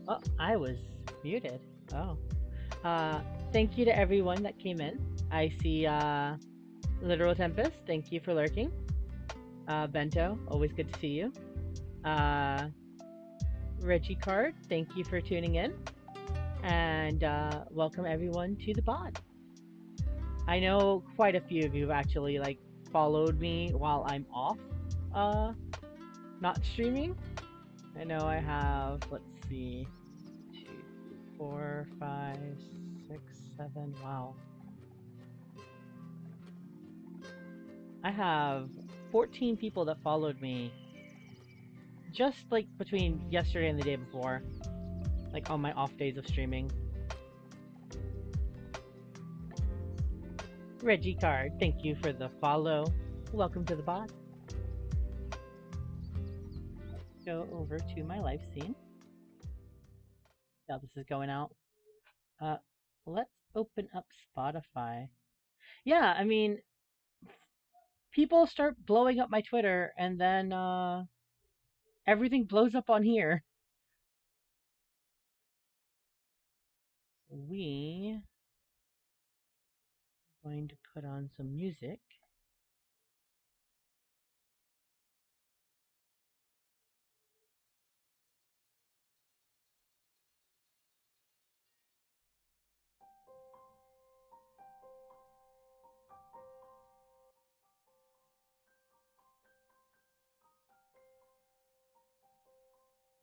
Oh, I was muted. Oh. Uh, Thank you to everyone that came in. I see Literal Tempest, thank you for lurking. Bento, always good to see you. Uh, Reggie Card, thank you for tuning in. And welcome everyone to the pod. I know quite a few of you have actually followed me while I'm off uh not streaming. I know I have, let's see, 2, 4, 5, 6, 7. Wow. I have 14 people that followed me just between yesterday and the day before, on my off days of streaming. Reggie Card, thank you for the follow. Welcome to the bot. Go over to my live scene. How this is going out. Uh, let's open up Spotify. Yeah, I mean, people start blowing up my Twitter, and then everything blows up on here. We are going to put on some music.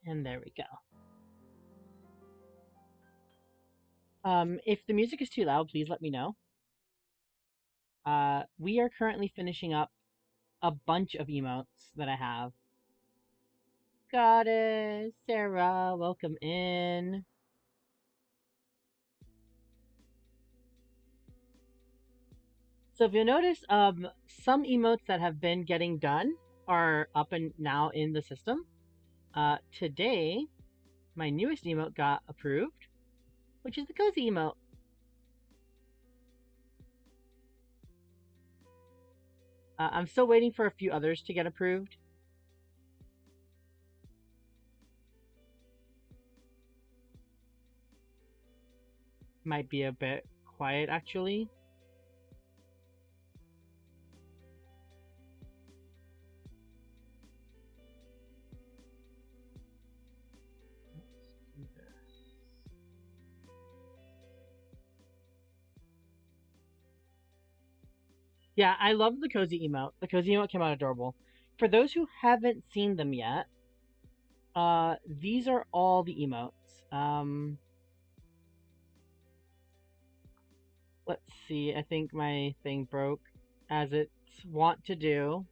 And there we go. If the music is too loud, please let me know. We are currently finishing up a bunch of emotes that I have. Goddess, Sarah, welcome in. So if you'll notice, some emotes that have been getting done are up and now in the system. Today, my newest emote got approved, which is the cozy emote. I'm still waiting for a few others to get approved. Might be a bit quiet actually. Yeah, I love the cozy emote. The cozy emote came out adorable. For those who haven't seen them yet, these are all the emotes. Let's see. I think my thing broke, as it's wont to do.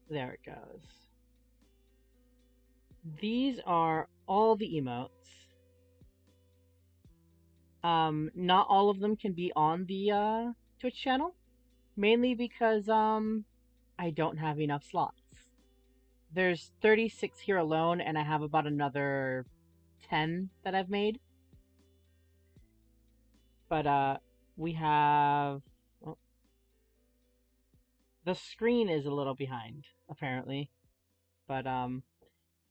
There it goes. These are all the emotes. Not all of them can be on the Twitch channel, mainly because I don't have enough slots. There's 36 here alone, and I have about another 10 that I've made. But we have the screen is a little behind apparently, but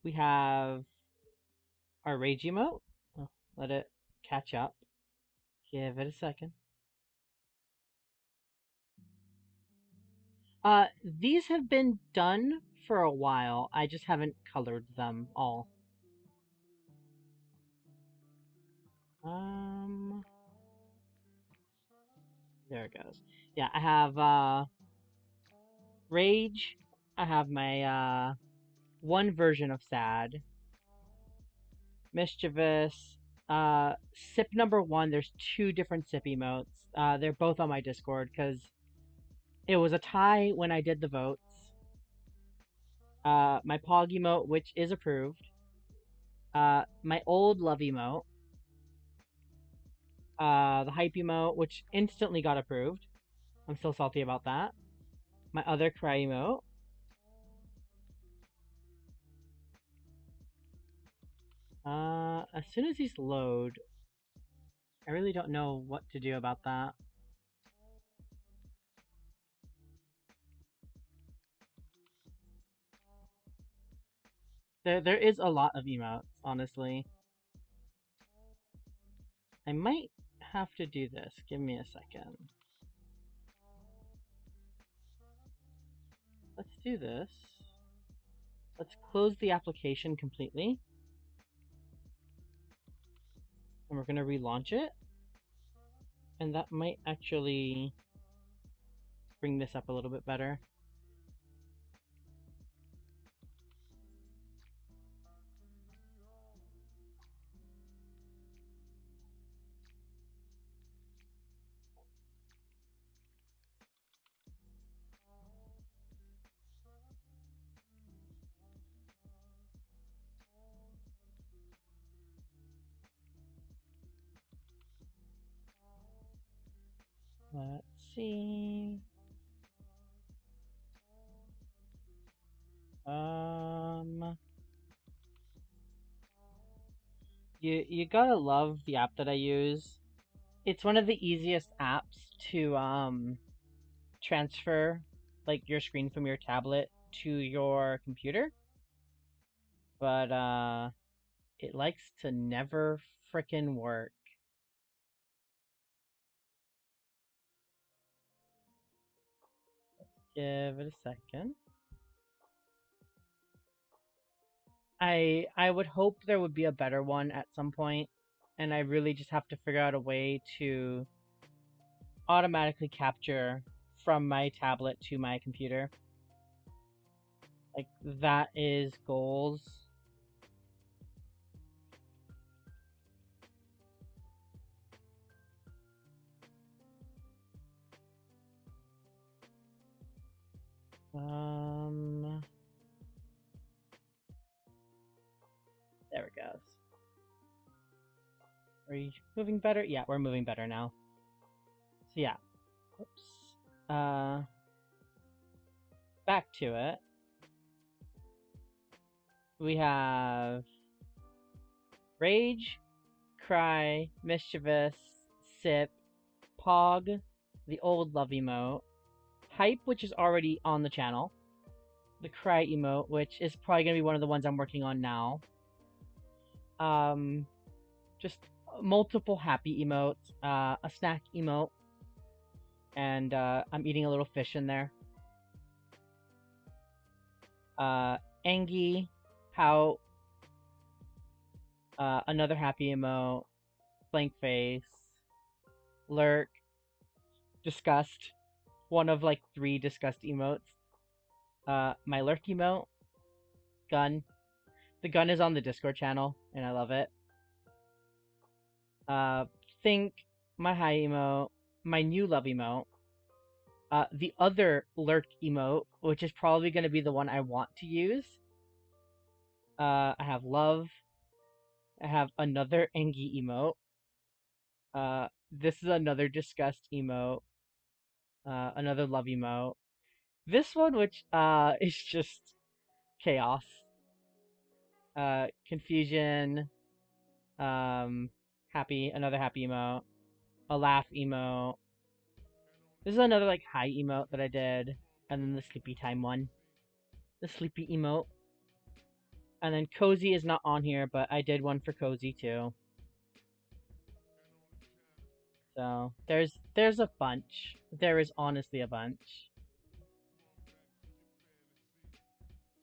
we have our rage emote. Oh, let it catch up. Give it a second. These have been done for a while. I just haven't colored them all. Um, there it goes. Yeah, I have rage. I have my one version of sad, mischievous. Sip number one. There's two different sip emotes. They're both on my Discord because it was a tie when I did the votes. My Pog emote, which is approved. My old love emote. The hype emote, which instantly got approved. I'm still salty about that. My other cry emote. As soon as these load, I really don't know what to do about that. There is a lot of emotes, honestly. I might have to do this. Give me a second. Let's do this. Let's close the application completely. And we're going to relaunch it. And that might actually bring this up a little bit better. Let's see. Um, you gotta love the app that I use. It's one of the easiest apps to transfer like your screen from your tablet to your computer, but it likes to never frickin' work. Give it a second. I would hope there would be a better one at some point, and I really just have to figure out a way to automatically capture from my tablet to my computer. Like that is goals. Um, there it goes. Are you moving better? Yeah, we're moving better now. So yeah, whoops. Uh, Back to it. We have Rage, Cry, Mischievous, Sip, Pog, the old love emote, Hype, which is already on the channel, the Cry emote, which is probably gonna be one of the ones I'm working on now. Just multiple happy emotes, a snack emote, and I'm eating a little fish in there. Angie, Pout, another happy emote, blank face, Lurk, Disgust, one of like 3 disgust emotes. My Lurk emote, Gun. The gun is on the Discord channel, and I love it. Uh, Think, my high emote, my new love emote, the other Lurk emote, which is probably going to be the one I want to use. I have Love. I have another Engie emote. This is another Disgust emote. Another Love emote. This one, which is just chaos. Confusion. Happy. Another happy emote. A laugh emote. This is another like high emote that I did, and then the sleepy time one. The sleepy emote. And then cozy is not on here, but I did one for cozy too. So there's a bunch. There is honestly a bunch.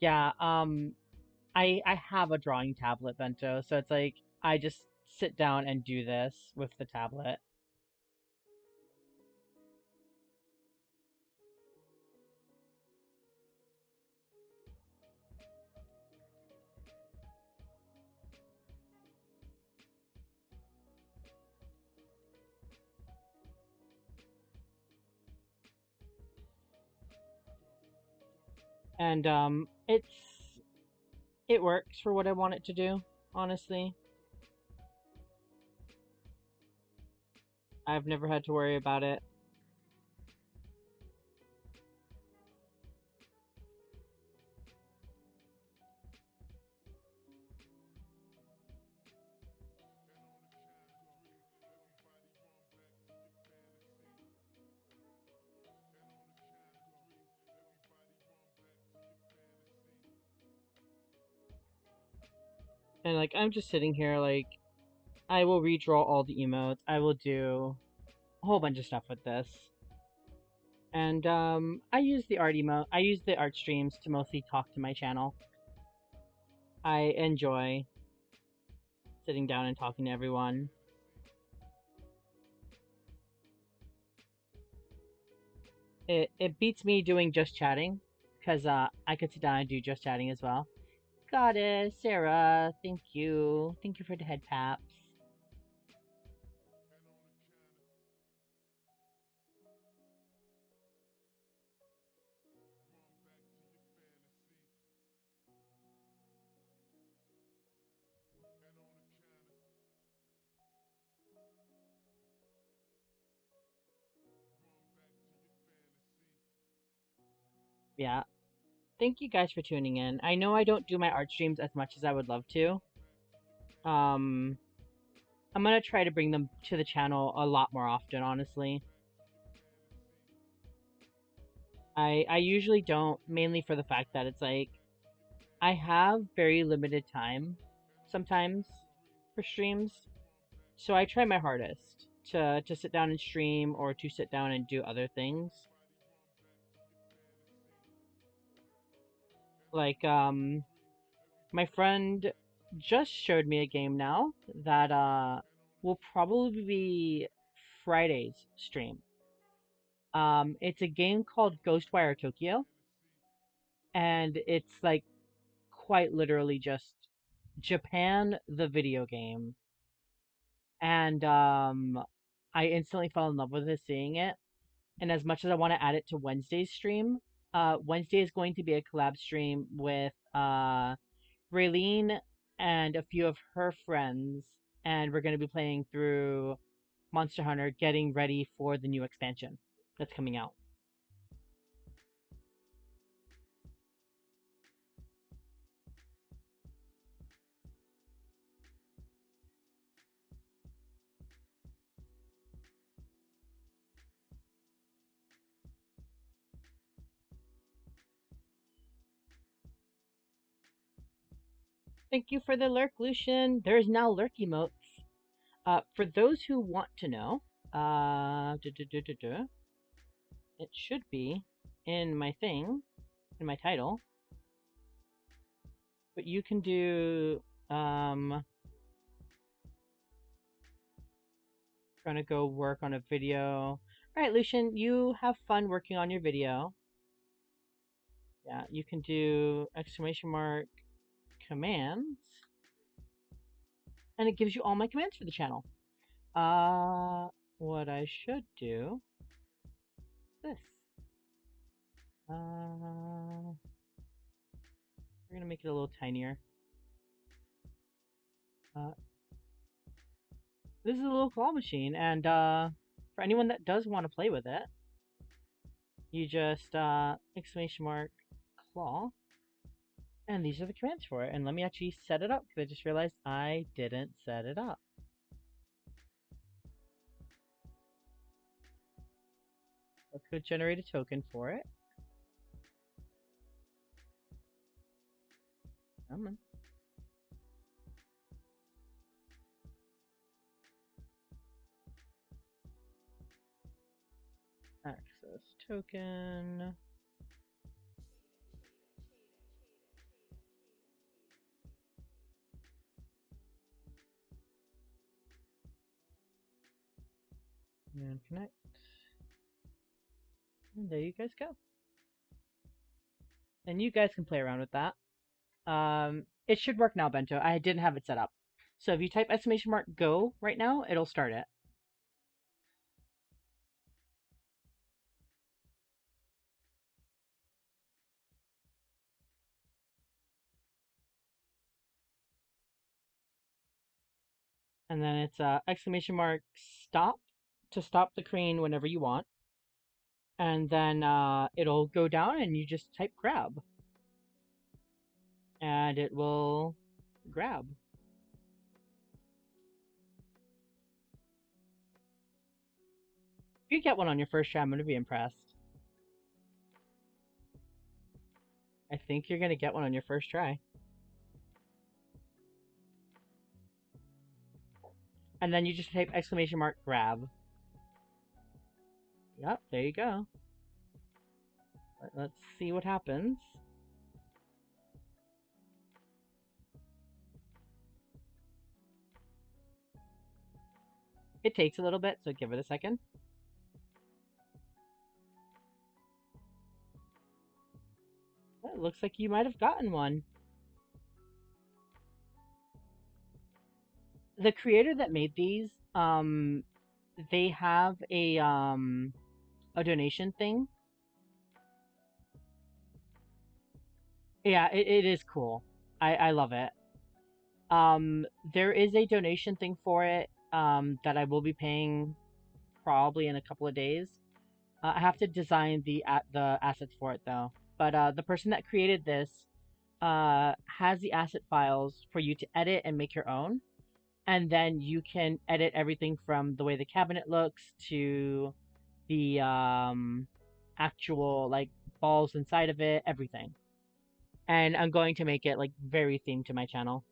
Yeah, I have a drawing tablet, Bento, so it's like I just sit down and do this with the tablet. And it works for what I want it to do, honestly. I've never had to worry about it. And like I'm just sitting here like I will redraw all the emotes. I will do a whole bunch of stuff with this. And I use the art emote. I use the art streams to mostly talk to my channel. I enjoy sitting down and talking to everyone. It beats me doing just chatting because I could sit down and do just chatting as well. Goddess, Sarah, thank you. Thank you for the head taps. Yeah, thank you guys for tuning in. I know I don't do my art streams as much as I would love to. Um, I'm gonna try to bring them to the channel a lot more often, honestly. I usually don't, mainly for the fact that it's like I have very limited time sometimes for streams. So I try my hardest to sit down and stream or to sit down and do other things. Like my friend just showed me a game now that will probably be Friday's stream. It's a game called Ghostwire Tokyo, and it's like quite literally just Japan the video game. And I instantly fell in love with it seeing it. And as much as I want to add it to Wednesday's stream, Wednesday is going to be a collab stream with Raylene and a few of her friends, and we're going to be playing through Monster Hunter, getting ready for the new expansion that's coming out. Thank you for the lurk, Lucian. There's now lurk emotes. For those who want to know, it should be in my thing, in my title. But you can do, trying to go work on a video. Alright, Lucian, you have fun working on your video. Yeah, you can do exclamation mark commands, and it gives you all my commands for the channel. What I should do this. We're gonna make it a little tinier. Uh, this is a little claw machine, and for anyone that does want to play with it, you just exclamation mark claw, and these are the commands for it. And let me actually set it up because I just realized I didn't set it up. Let's go generate a token for it. Come on. Access token. And connect. And there you guys go. And you guys can play around with that. It should work now, Bento. I didn't have it set up. So if you type exclamation mark go right now, it'll start it. And then it's exclamation mark stop to stop the crane whenever you want. And then it'll go down and you just type grab. And it will grab. If you get one on your first try, I'm going to be impressed. I think you're going to get one on your first try. and then you just type exclamation mark grab. Yep, there you go. Let's see what happens. It takes a little bit, so give it a second. It looks like you might have gotten one. The creator that made these, they have a donation thing. Yeah, it is cool. I love it. There is a donation thing for it that I will be paying probably in a couple of days. I have to design the assets for it though. But the person that created this has the asset files for you to edit and make your own, and then you can edit everything from the way the cabinet looks to the actual like balls inside of it, everything. And I'm going to make it like very themed to my channel.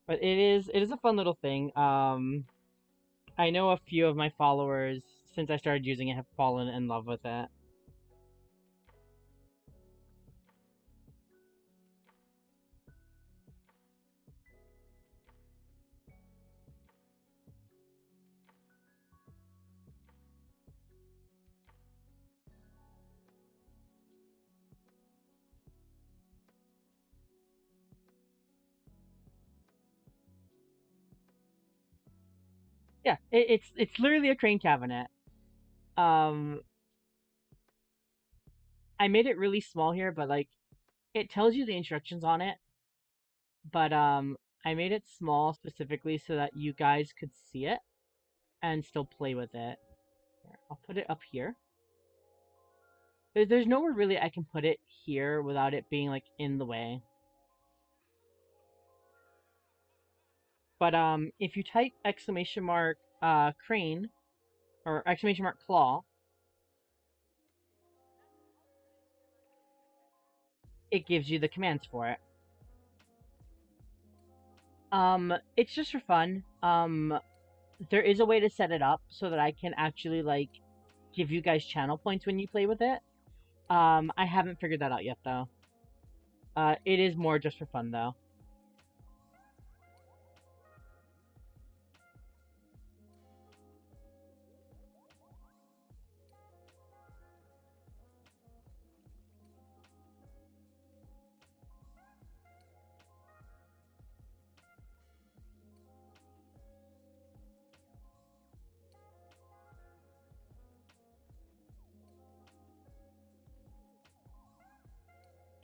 But it is a fun little thing. I know a few of my followers since I started using it have fallen in love with it. Yeah, it's literally a crane cabinet. Um, I made it really small here, but like it tells you the instructions on it. But I made it small specifically so that you guys could see it and still play with it. Here, I'll put it up here. There's nowhere really I can put it here without it being like in the way. But if you type exclamation mark crane or exclamation mark claw, it gives you the commands for it. It's just for fun. There is a way to set it up so that I can actually like give you guys channel points when you play with it. I haven't figured that out yet though. It is more just for fun though.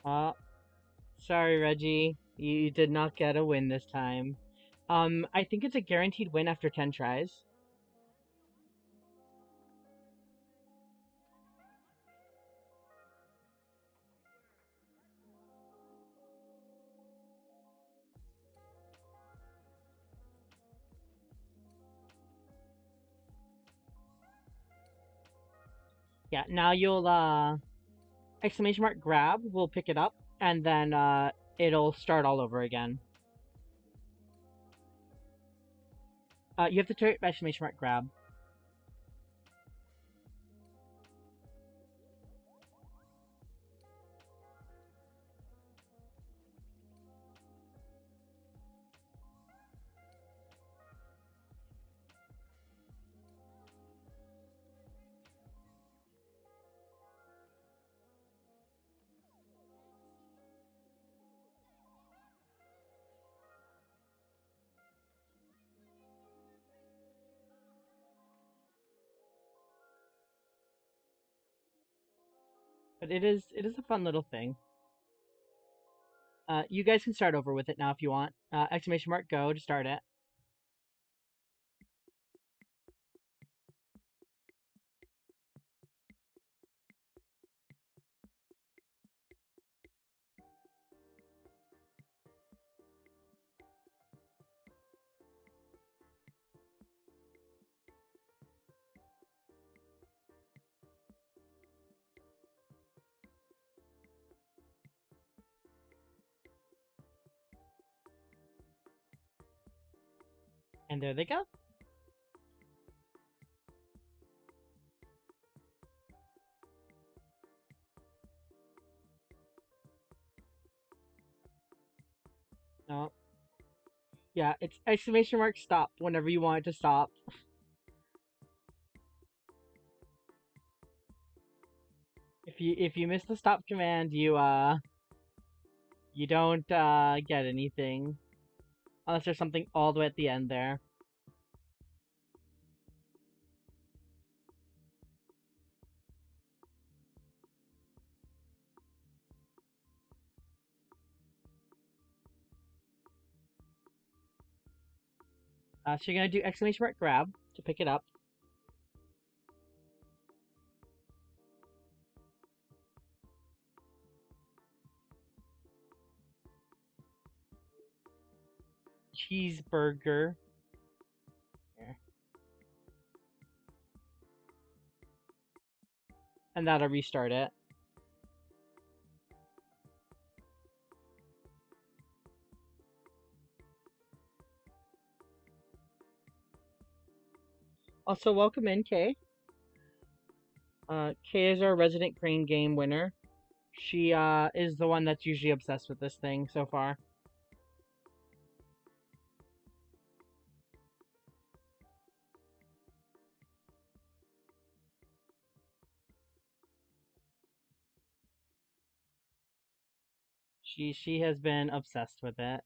Uh, Sorry, Reggie. You did not get a win this time. I think it's a guaranteed win after 10 tries. Yeah, now you'll exclamation mark grab will pick it up and then it'll start all over again. You have to type exclamation mark grab. But it is a fun little thing. You guys can start over with it now if you want. Exclamation mark go to start it. And there they go. No. Yeah, it's exclamation mark stop whenever you want it to stop. If you miss the stop command, you don't get anything unless there's something all the way at the end there. So you're gonna do exclamation mark grab to pick it up. Cheeseburger. Here. And that'll restart it. Also, welcome in, Kay. Kay is our resident crane game winner. She is the one that's usually obsessed with this thing so far. She has been obsessed with it.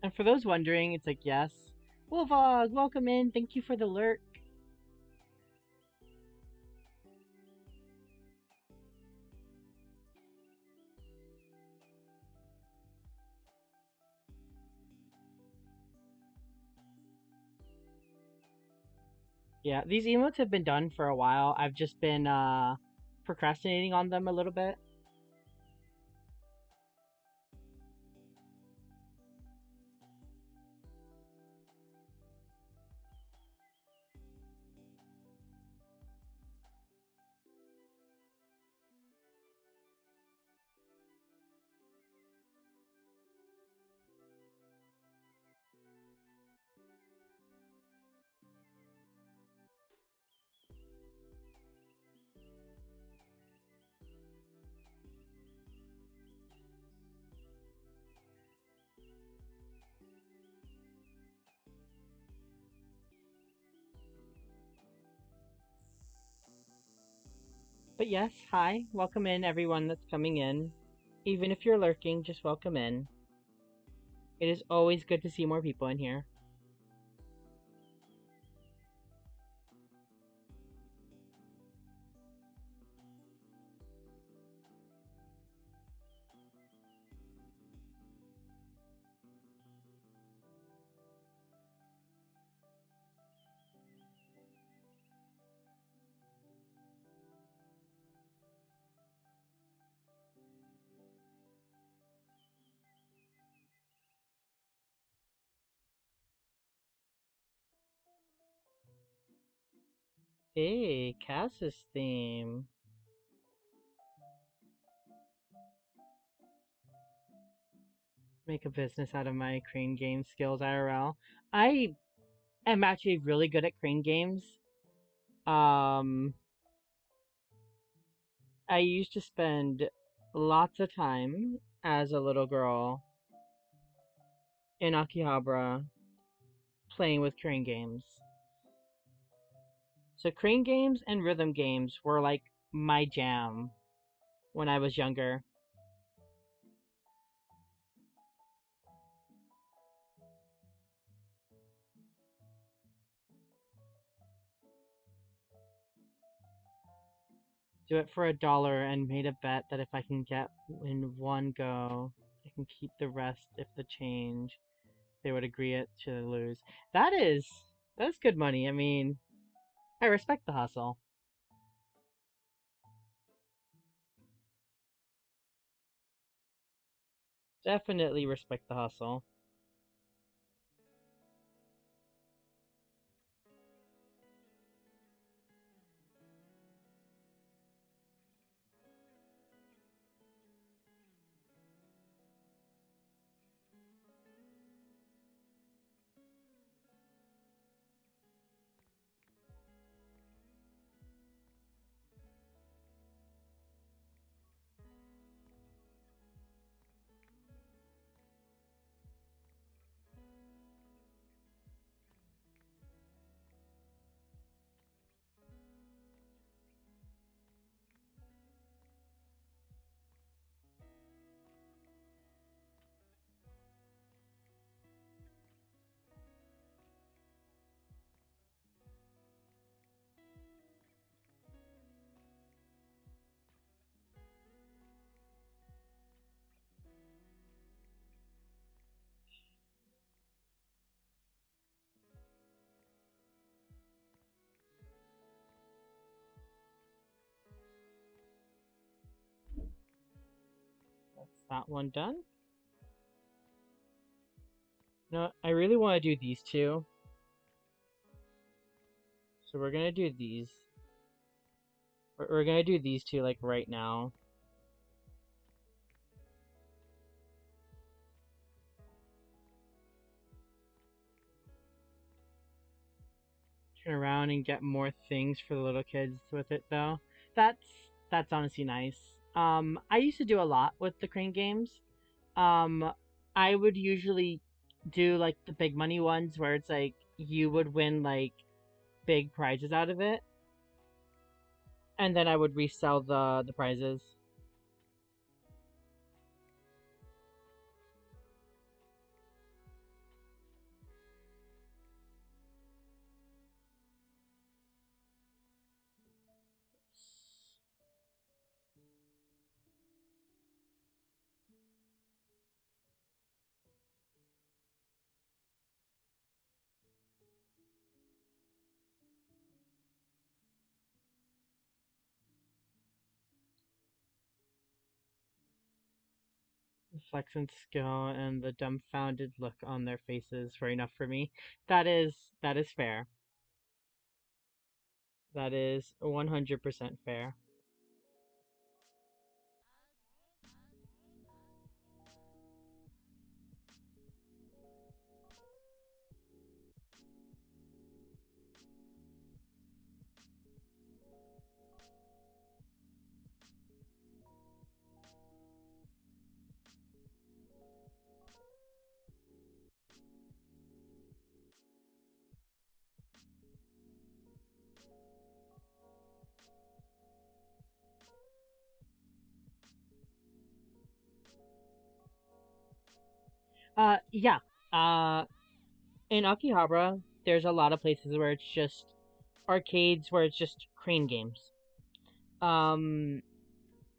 And for those wondering, it's like yes. Wolvog, welcome in. Thank you for the lurk. Yeah, these emotes have been done for a while. I've just been procrastinating on them a little bit. But yes, hi, welcome in everyone that's coming in. Even if you're lurking, just welcome in. It is always good to see more people in here. Hey, Cass's theme. Make a business out of my crane game skills IRL. I am actually really good at crane games. Um, I used to spend lots of time as a little girl in Akihabara playing with crane games. So crane games and rhythm games were like my jam when I was younger. Do it for $1 and made a bet that if I can get in one go, I can keep the rest if the change they would agree it to lose. That's good money. I mean, I respect the hustle. Definitely respect the hustle. That's that one done. No, I really want to do these two. So we're gonna do these. We're gonna do these two like right now. Turn around and get more things for the little kids with it though. That's that's honestly nice. I used to do a lot with the crane games. Um, I would usually do like the big money ones where it's like you would win like big prizes out of it, and then I would resell the prizes. The flex and skill and the dumbfounded look on their faces were enough for me. That is fair. That is 100% fair. Yeah. Uh, in Akihabara, there's a lot of places where it's just arcades where it's just crane games. Um,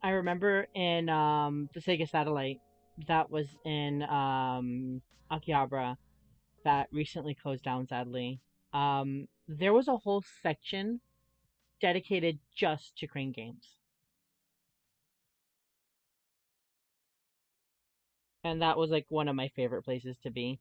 I remember in the Sega Satellite that was in Akihabara that recently closed down sadly. There was a whole section dedicated just to crane games, and that was like one of my favorite places to be.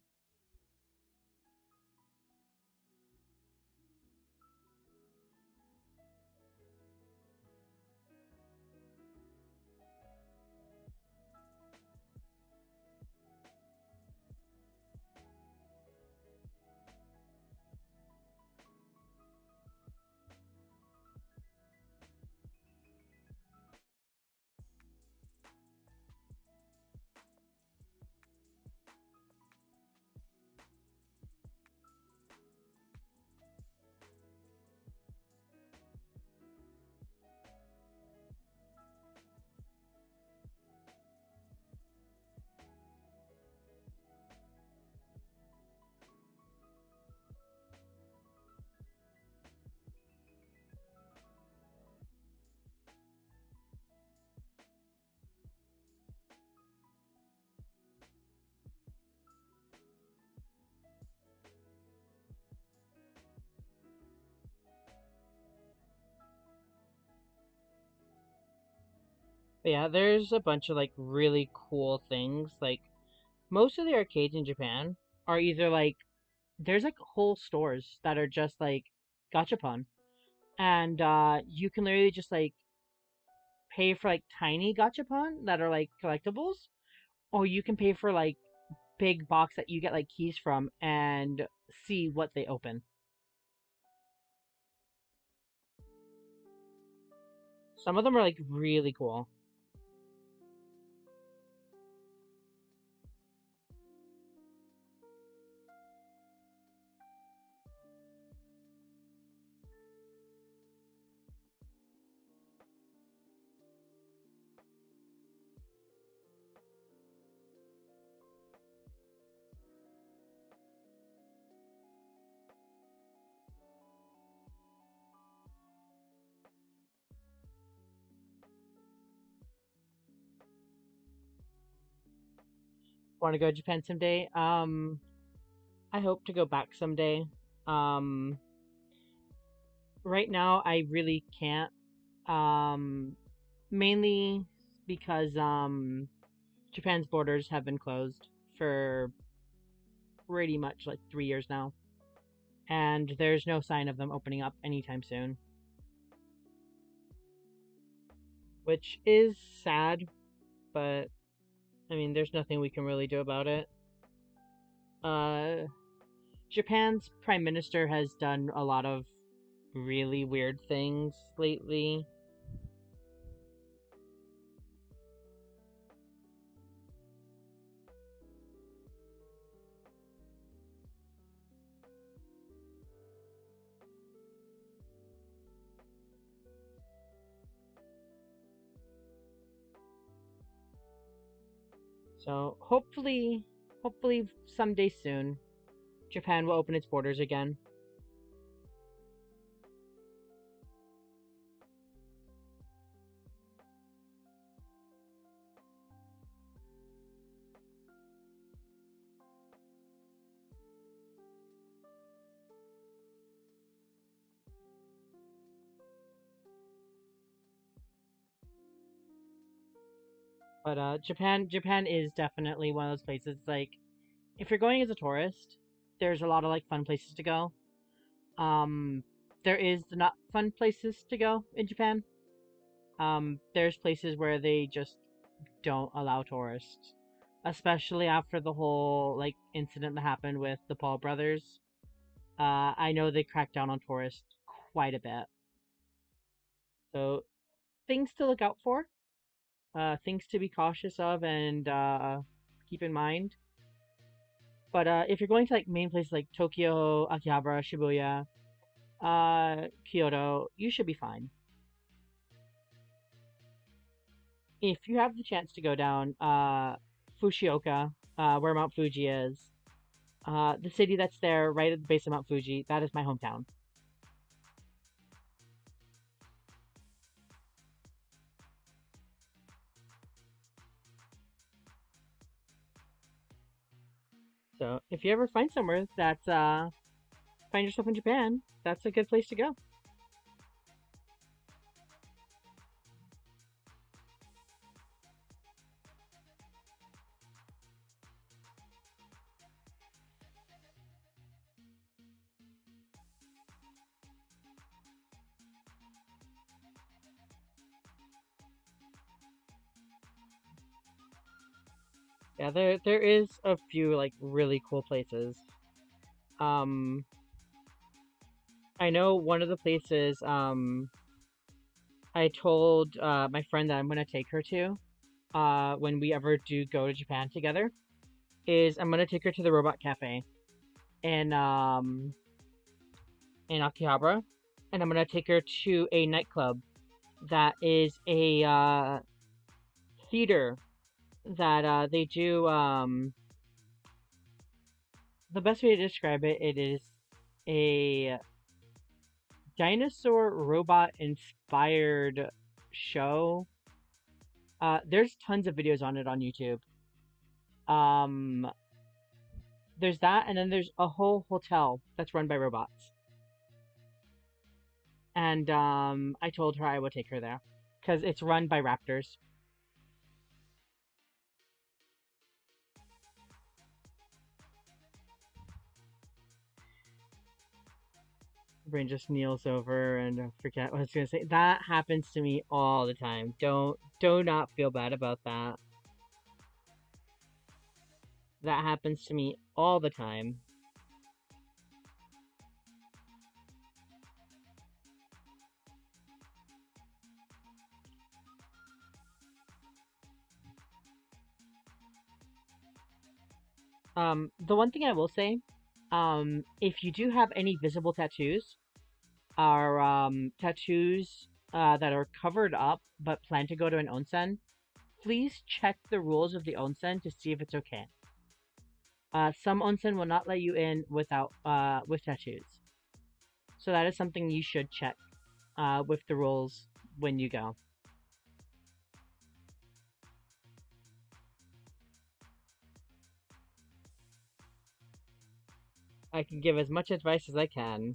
But yeah, there's a bunch of like really cool things. Like most of the arcades in Japan are either like there's like whole stores that are just like gachapon, and you can literally just like pay for like tiny gachapon that are like collectibles, or you can pay for like big box that you get like keys from and see what they open. Some of them are like really cool. Want to go to Japan someday? I hope to go back someday. Um, right now I really can't. Um, mainly because Japan's borders have been closed for pretty much like 3 years now, and there's no sign of them opening up anytime soon, which is sad. But I mean, there's nothing we can really do about it. Uh, Japan's prime minister has done a lot of really weird things lately. So hopefully someday soon, Japan will open its borders again. But Japan is definitely one of those places. Like if you're going as a tourist, there's a lot of like fun places to go. Um, there is the not fun places to go in Japan. There's places where they just don't allow tourists, especially after the whole like incident that happened with the Paul brothers. I know they cracked down on tourists quite a bit. So things to look out for, things to be cautious of, and keep in mind. But if you're going to like main places like Tokyo, Akihabara, Shibuya, Kyoto, you should be fine. If you have the chance to go down Fushioka, where Mount Fuji is, the city that's there right at the base of Mount Fuji, that is my hometown. So if you ever find somewhere that's find yourself in Japan, that's a good place to go. Yeah, there is a few like really cool places. Um, I know one of the places I told my friend that I'm gonna take her to when we ever do go to Japan together is I'm gonna take her to the Robot Cafe in in Akihabara, and I'm gonna take her to a nightclub that is a theater that they do. The best way to describe it, it is a dinosaur robot inspired show. There's tons of videos on it on YouTube. Um, there's that, and then there's a whole hotel that's run by robots. And I told her I would take her there because it's run by raptors. Brain just kneels over and forget what I was gonna say. That happens to me all the time. Do not feel bad about that. That happens to me all the time. The one thing I will say, if you do have any visible tattoos, are tattoos that are covered up but plan to go to an onsen, please check the rules of the onsen to see if it's okay. Some onsen will not let you in without with tattoos, so that is something you should check with the rules when you go. I can give as much advice as I can.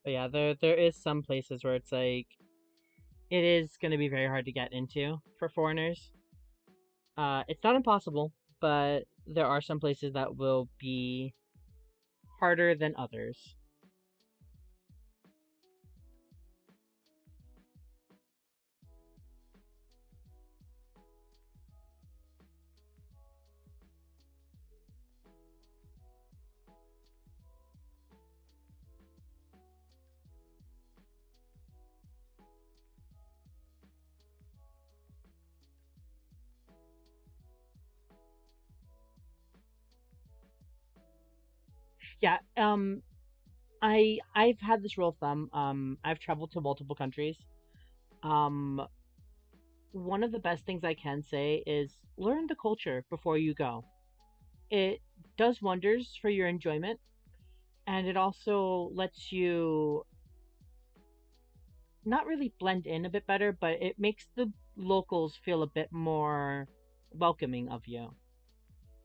But yeah, there is some places where it's like it is going to be very hard to get into for foreigners. It's not impossible, but there are some places that will be harder than others. Yeah, I've had this rule of thumb. I've traveled to multiple countries. Um, one of the best things I can say is learn the culture before you go. It does wonders for your enjoyment, and it also lets you not really blend in a bit better, but it makes the locals feel a bit more welcoming of you.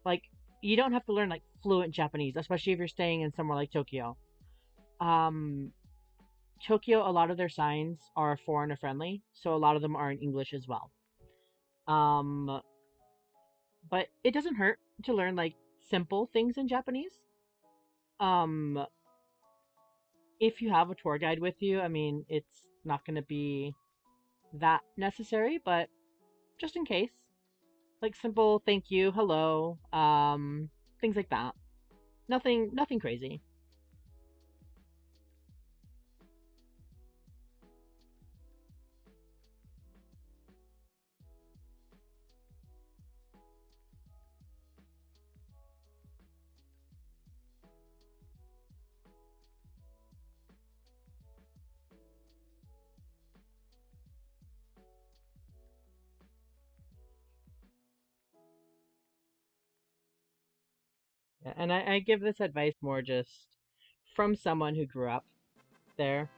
Like you don't have to learn like fluent Japanese, especially if you're staying in somewhere like Tokyo. Um, Tokyo, a lot of their signs are foreigner friendly, so a lot of them are in English as well. Um, but it doesn't hurt to learn like simple things in Japanese. Um, if you have a tour guide with you, I mean, it's not going to be that necessary, but just in case, like simple thank you, hello, things like that. Nothing crazy. Yeah, and I give this advice more just from someone who grew up there.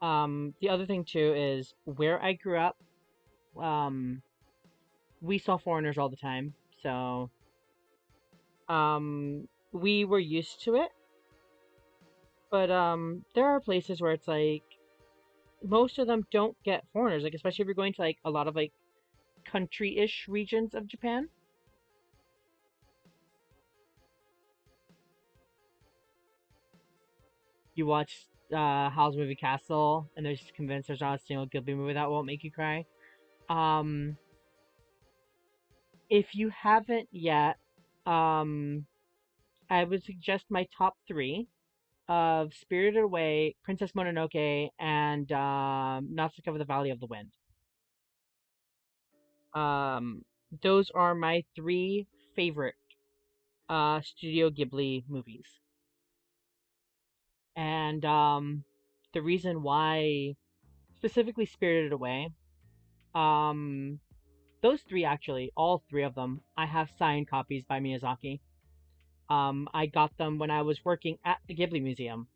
The other thing too is where I grew up. Um, we saw foreigners all the time, so we were used to it. But there are places where it's like most of them don't get foreigners. Like especially if you're going to like a lot of like country-ish regions of Japan. You watch Howl's Moving Castle, and they're just convinced there's not a single Ghibli movie that won't make you cry. Um, if you haven't yet, um, I would suggest my top three of Spirited Away, Princess Mononoke, and Nausicaa of the Valley of the Wind. Um, those are my three favorite Studio Ghibli movies. And the reason why, specifically Spirited Away, um, those three actually, all three of them, I have signed copies by Miyazaki. I got them when I was working at the Ghibli Museum.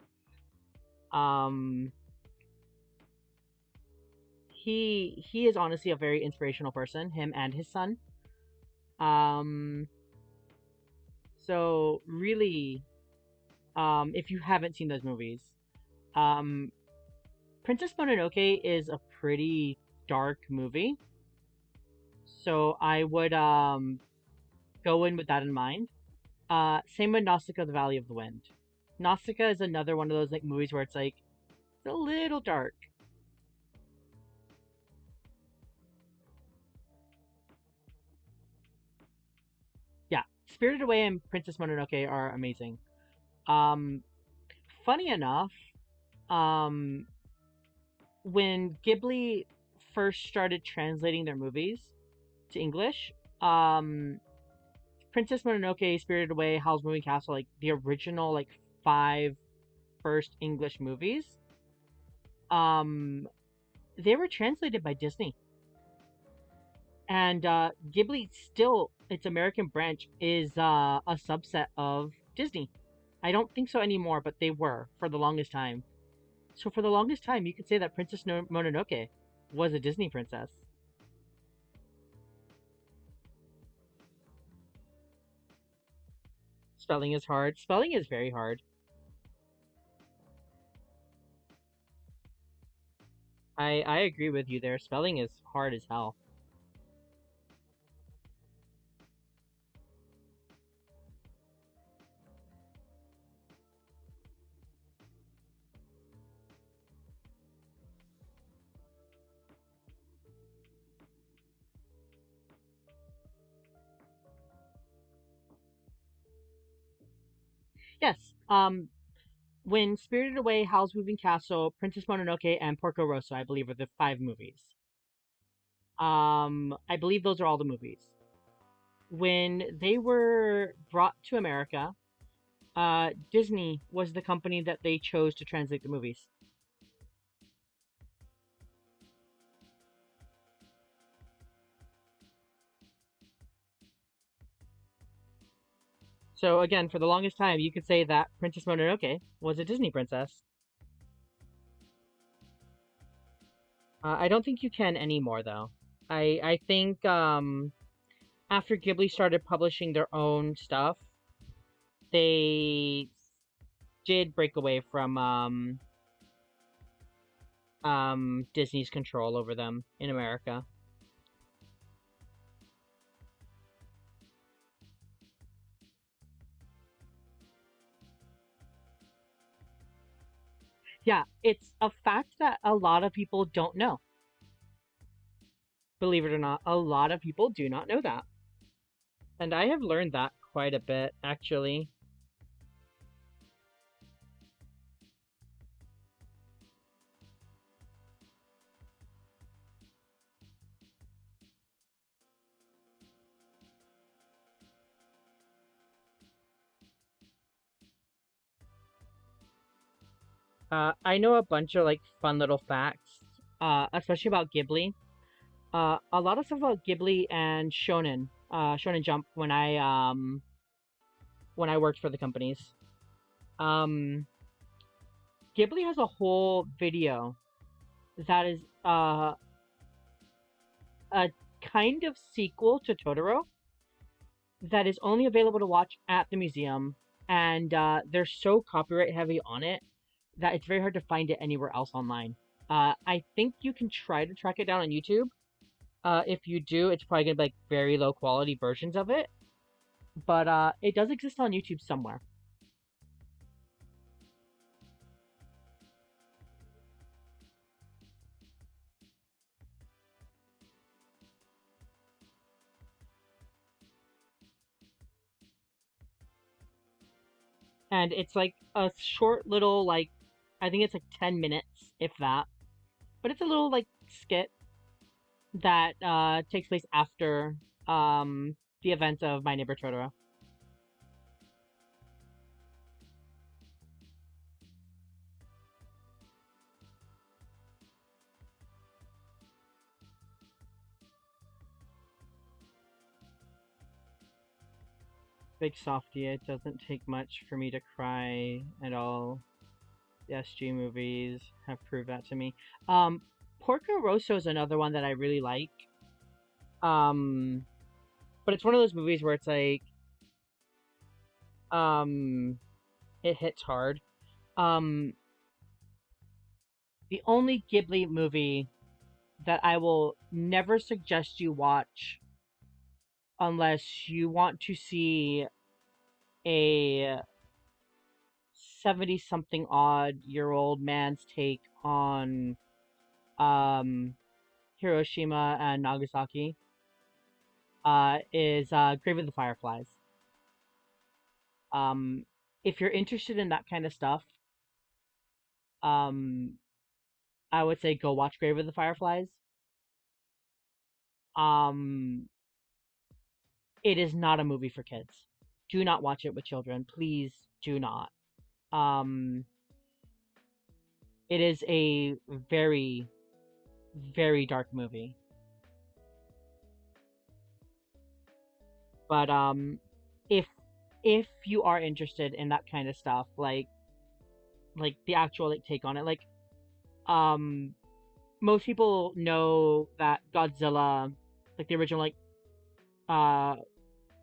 Um, he is honestly a very inspirational person, him and his son. Um, so really, if you haven't seen those movies, um, Princess Mononoke is a pretty dark movie. So I would go in with that in mind. Same with Nausicaa, the Valley of the Wind. Nausicaa is another one of those like movies where it's like it's a little dark. Yeah, Spirited Away and Princess Mononoke are amazing. Um, Funny enough, um, when Ghibli first started translating their movies to English, um, Princess Mononoke, Spirited Away, Howl's Moving Castle, like the original like five first English movies, um, they were translated by Disney. And Ghibli still, its American branch is a subset of Disney. I don't think so anymore, but they were for the longest time. So for the longest time, you could say that Princess Mononoke was a Disney princess. Spelling is hard. Spelling is very hard. I agree with you there. Spelling is hard as hell. Yes. When Spirited Away, Howl's Moving Castle, Princess Mononoke, and Porco Rosso, I believe, are the five movies. I believe those are all the movies. When they were brought to America, Disney was the company that they chose to translate the movies. So again, for the longest time, you could say that Princess Mononoke was a Disney princess. I don't think you can anymore, though. I think after Ghibli started publishing their own stuff, they did break away from Disney's control over them in America. Yeah, it's a fact that a lot of people don't know. Believe it or not, a lot of people do not know that. And I have learned that quite a bit, actually. I know a bunch of like fun little facts, especially about Ghibli. A lot of stuff about Ghibli and Shonen Jump when I worked for the companies. Um, Ghibli has a whole video that is a kind of sequel to Totoro that is only available to watch at the museum, and they're so copyright heavy on it that it's very hard to find it anywhere else online. I think you can try to track it down on YouTube. If you do, it's probably gonna be like very low quality versions of it, but it does exist on YouTube somewhere. And it's like a short little like I think it's like 10 minutes if that, but it's a little like skit that takes place after the events of My Neighbor Totoro. Big softie, it doesn't take much for me to cry at all. The SG movies have proved that to me. Porco Rosso is another one that I really like. Um, but it's one of those movies where it's like, um, it hits hard. Um, the only Ghibli movie that I will never suggest you watch unless you want to see a 70 something odd year old man's take on um, Hiroshima and Nagasaki is Grave of the Fireflies. Um, if you're interested in that kind of stuff, um, I would say go watch Grave of the Fireflies. Um, it is not a movie for kids. Do not watch it with children. Please do not. Um, it is a very, very dark movie. But if if you are interested in that kind of stuff, like the actual like take on it, like um most people know that Godzilla, like the original uh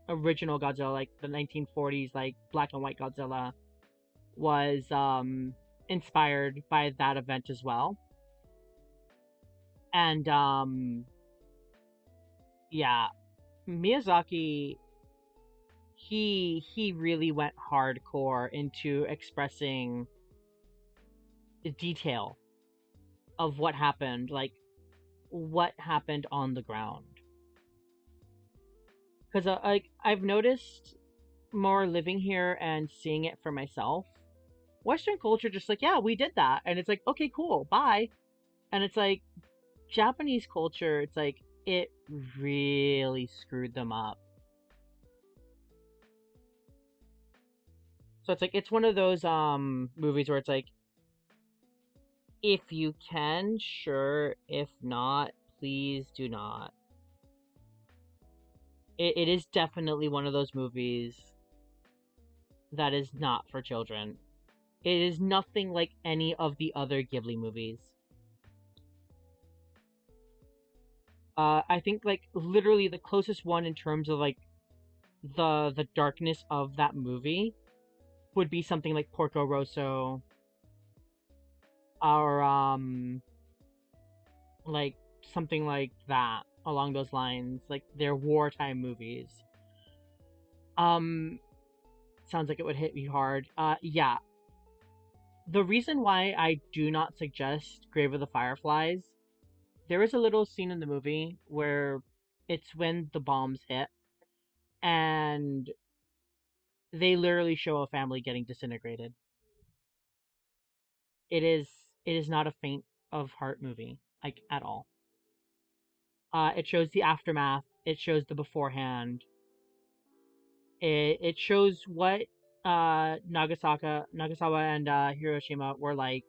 original Godzilla, like the 1940s like black and white Godzilla was inspired by that event as well. And yeah, Miyazaki he really went hardcore into expressing the detail of what happened, like what happened on the ground. Because like I've noticed more living here and seeing it for myself. Western culture just like, yeah, we did that, and it's like, okay, cool, bye. And it's like Japanese culture, it's like it really screwed them up. So it's like it's one of those movies where it's like if you can, sure. If not, please do not. It is definitely one of those movies that is not for children. It is nothing like any of the other Ghibli movies. I think like literally the closest one in terms of like the darkness of that movie would be something like Porco Rosso or like something like that along those lines, like their wartime movies. Um, sounds like it would hit me hard. Yeah. The reason why I do not suggest Grave of the Fireflies, there is a little scene in the movie where it's when the bombs hit and they literally show a family getting disintegrated. It is it is not a faint of heart movie, like at all. It shows the aftermath. It shows the beforehand. It shows what Nagasawa, and Hiroshima were like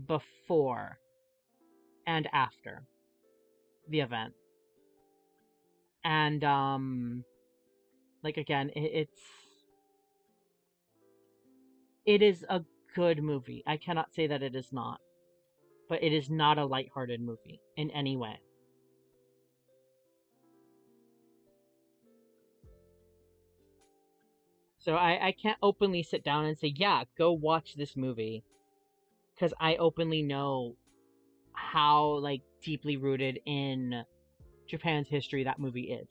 before and after the event. And like again, it is a good movie. I cannot say that it is not, but it is not a lighthearted movie in any way. So I can't openly sit down and say, yeah, go watch this movie, because I openly know how like deeply rooted in Japan's history that movie is.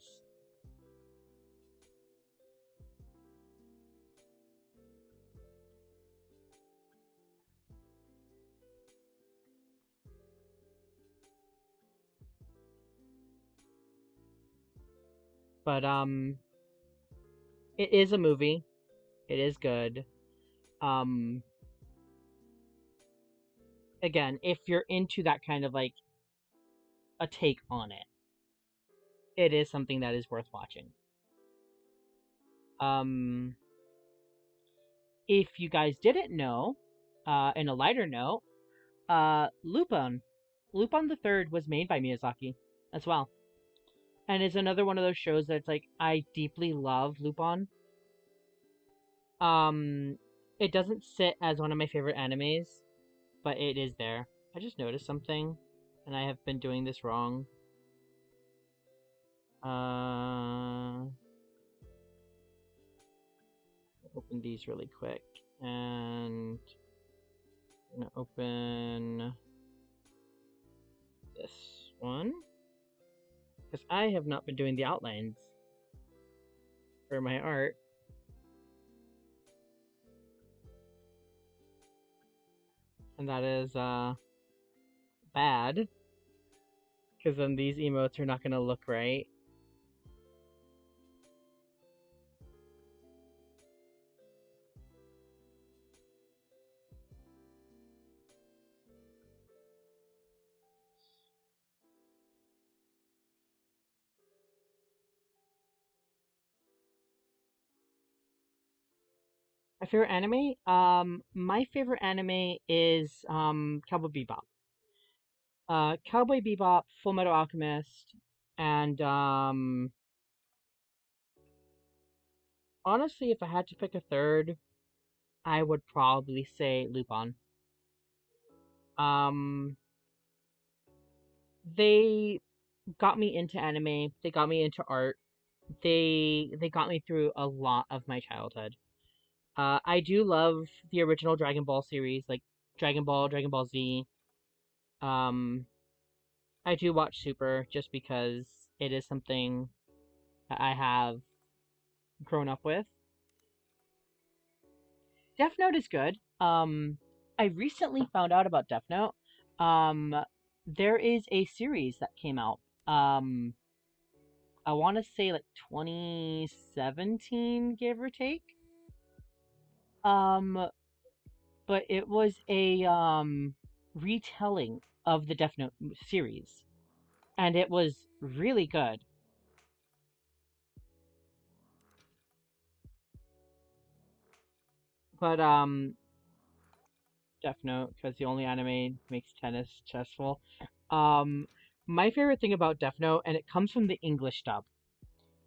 But it is a movie. It is good. Um, again, if you're into that kind of like a take on it, it is something that is worth watching. Um, if you guys didn't know, in a lighter note, Lupin the Third was made by Miyazaki as well, and is another one of those shows that's like I deeply love Lupin. Um, it doesn't sit as one of my favorite animes, but it is there. I just noticed something. and I have been doing this wrong. Open these really quick, and I'm gonna open this one because I have not been doing the outlines for my art. And that is bad because then these emotes are not gonna look right. My favorite anime? My favorite anime is Cowboy Bebop. Cowboy Bebop, Full Metal Alchemist, and honestly, if I had to pick a third, I would probably say Lupin. Um, they got me into anime. They got me into art. They got me through a lot of my childhood. I do love the original Dragon Ball series, like Dragon Ball, Dragon Ball Z. Um, I do watch Super just because it is something that I have grown up with. Death Note is good. I recently found out about Death Note. Um, there is a series that came out. I want to say like 2017, give or take. Um, but it was a retelling of the Death Note series, and it was really good. But Death Note, because the only anime makes tennis stressful. Um, my favorite thing about Death Note, and it comes from the English dub,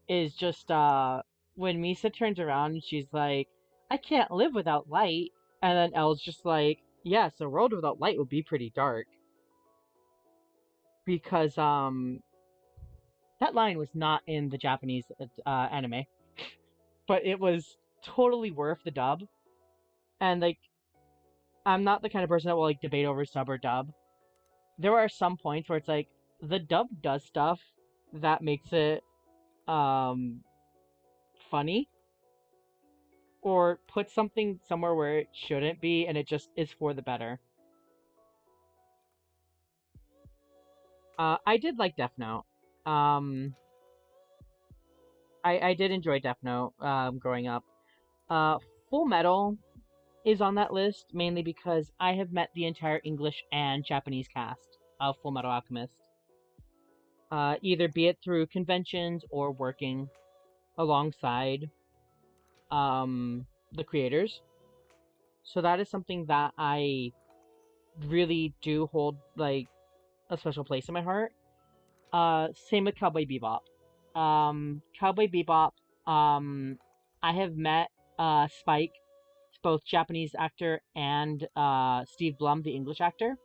is just when Misa turns around and she's like, "I can't live without light," and then L's just like, "Yes, a world without light would be pretty dark." Because that line was not in the Japanese anime, but it was totally worth the dub. And like, I'm not the kind of person that will like debate over sub or dub. There are some points where it's like the dub does stuff that makes it um funny, or puts something somewhere where it shouldn't be, and it just is for the better. I did like Death Note. Um, I did enjoy Death Note growing up. Uh, Full Metal is on that list mainly because I have met the entire English and Japanese cast of Full Metal Alchemist, either be it through conventions or working alongside the creators. So that is something that I really do hold like a special place in my heart. Same with Cowboy Bebop. Cowboy Bebop. Um, I have met Spike, both Japanese actor, and Steve Blum, the English actor,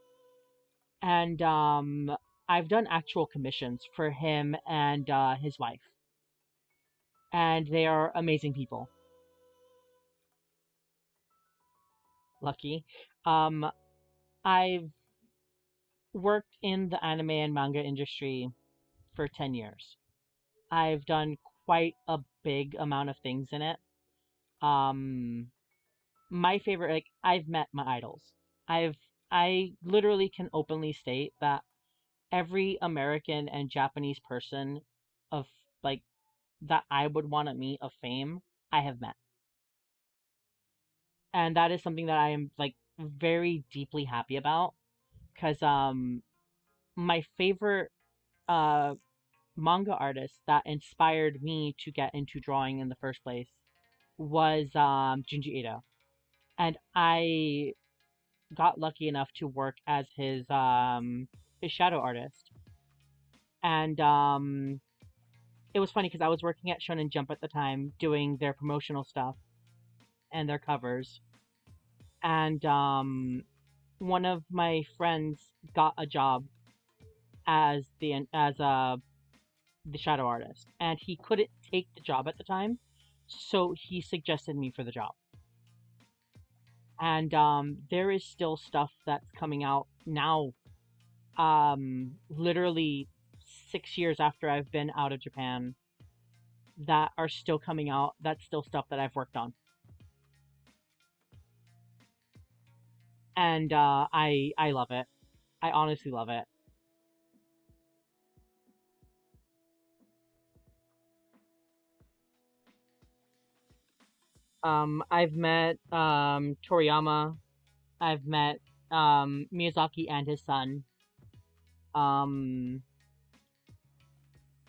and I've done actual commissions for him and his wife, and they are amazing people. Lucky. Um, I've worked in the anime and manga industry for 10 years. I've done quite a big amount of things in it. Um, my favorite, like, I've met my idols. I've, I literally can openly state that every American and Japanese person of, like, that I would want to meet of fame, I have met. And that is something that I am, like, very deeply happy about. Because, my favorite, uh, manga artist that inspired me to get into drawing in the first place was Junji Ito, and I got lucky enough to work as his shadow artist. And it was funny because I was working at Shonen Jump at the time doing their promotional stuff and their covers, and one of my friends got a job the shadow artist, and he couldn't take the job at the time, so he suggested me for the job. And there is still stuff that's coming out now. Literally 6 years after I've been out of Japan, that are still coming out. That's still stuff that I've worked on, and I love it. I honestly love it. I've met Toriyama. I've met Miyazaki and his son. What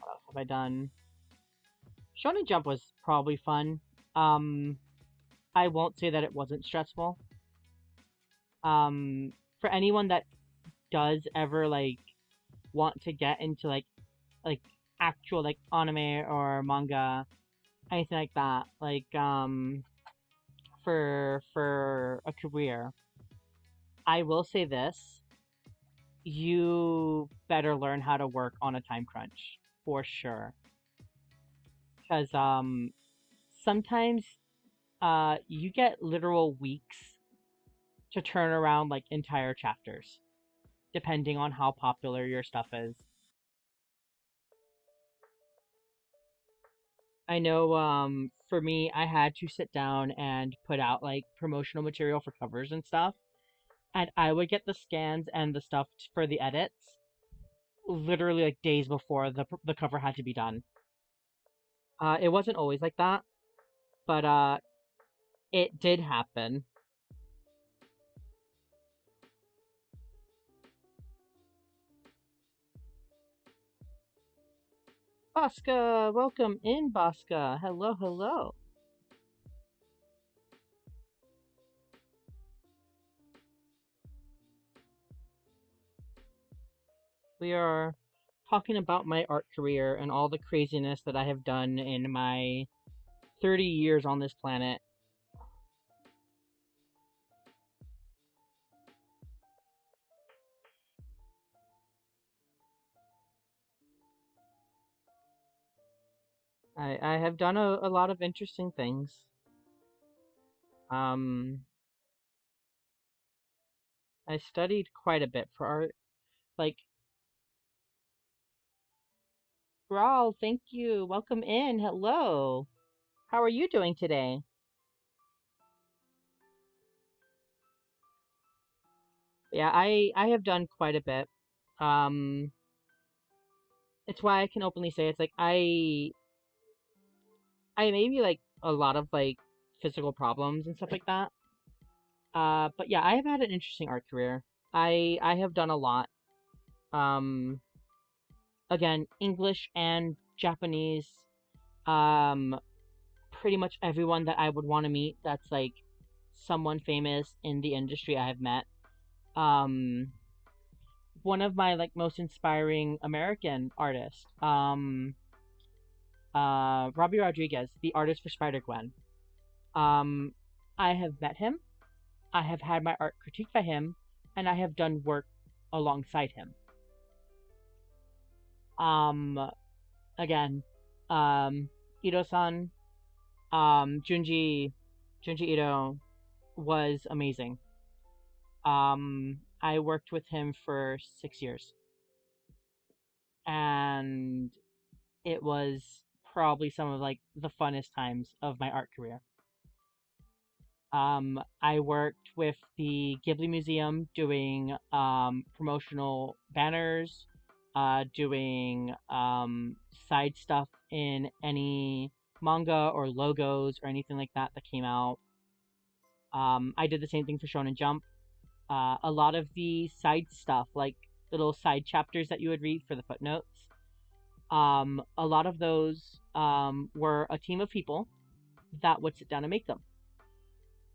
else have I done? Shonen Jump was probably fun. Um, I won't say that it wasn't stressful. For anyone that does ever like want to get into like actual like anime or manga, anything like that, like for a career, I will say this: you better learn how to work on a time crunch for sure, because sometimes you get literal weeks to turn around like entire chapters, depending on how popular your stuff is. I know for me, I had to sit down and put out like promotional material for covers and stuff, and I would get the scans and the stuff for the edits literally like days before the cover had to be done. It wasn't always like that, but it did happen. Bosca, welcome in, Bosca. Hello, hello. We are talking about my art career and all the craziness that I have done in my 30 years on this planet. I have done a lot of interesting things. Um, I studied quite a bit for art. Like, Raul, thank you. Welcome in. Hello. How are you doing today? Yeah, I have done quite a bit. Um, it's why I can openly say it's like I maybe like a lot of like physical problems and stuff like that. But yeah, I have had an interesting art career. I have done a lot. Um, again, English and Japanese. Um, pretty much everyone that I would want to meet that's like someone famous in the industry I have met. Um, one of my like most inspiring American artists, Robbie Rodriguez, the artist for Spider Gwen. Um, I have met him. I have had my art critiqued by him, and I have done work alongside him. Um, again, Ito-san, Junji Ito was amazing. I worked with him for 6 years, and it was probably some of like the funnest times of my art career. I worked with the Ghibli Museum doing promotional banners, doing side stuff in any manga or logos or anything like that that came out. I did the same thing for Shonen Jump. A lot of the side stuff, like little side chapters that you would read for the footnotes, a lot of those were a team of people that would sit down and make them.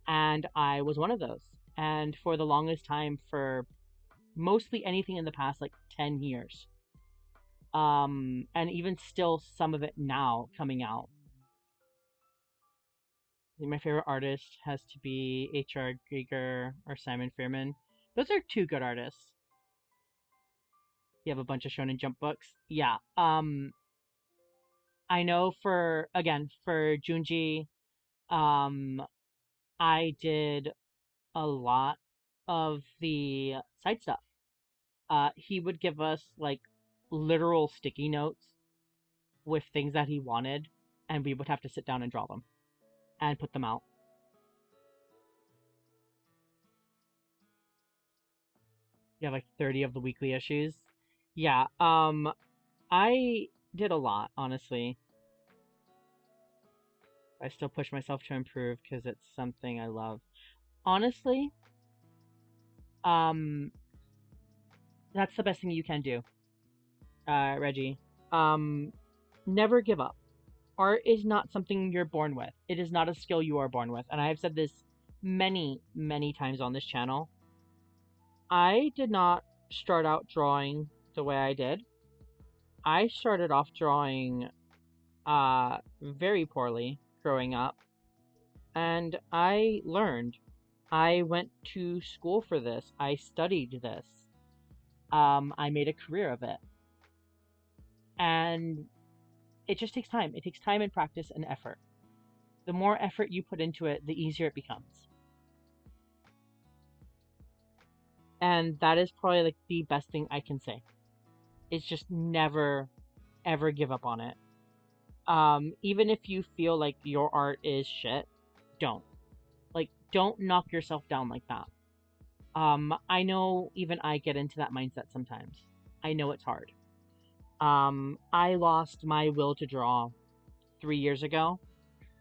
And I was one of those. And for the longest time, for mostly anything in the past like 10 years, and even still some of it now coming out. I think my favorite artist has to be H.R. Giger or Simon Fearman. Those are two good artists. You have a bunch of Shonen Jump books. Yeah. I know for Junji, um, I did a lot of the side stuff. He would give us like literal sticky notes with things that he wanted, and we would have to sit down and draw them and put them out. You have like 30 of the weekly issues. Yeah, I did a lot, honestly. I still push myself to improve because it's something I love. Honestly, um, that's the best thing you can do, Reggie. Um, never give up. Art is not something you're born with. It is not a skill you are born with. And I have said this many, many times on this channel. I did not start out drawing the way I did. I started off drawing very poorly growing up, and I learned. I went to school for this. I studied this. I made a career of it. And it just takes time. It takes time and practice and effort. The more effort you put into it, the easier it becomes. And that is probably like the best thing I can say. It's just never ever give up on it. Even if you feel like your art is shit, don't. Like don't knock yourself down like that. I know even I get into that mindset sometimes. I know it's hard. I lost my will to draw 3 years ago,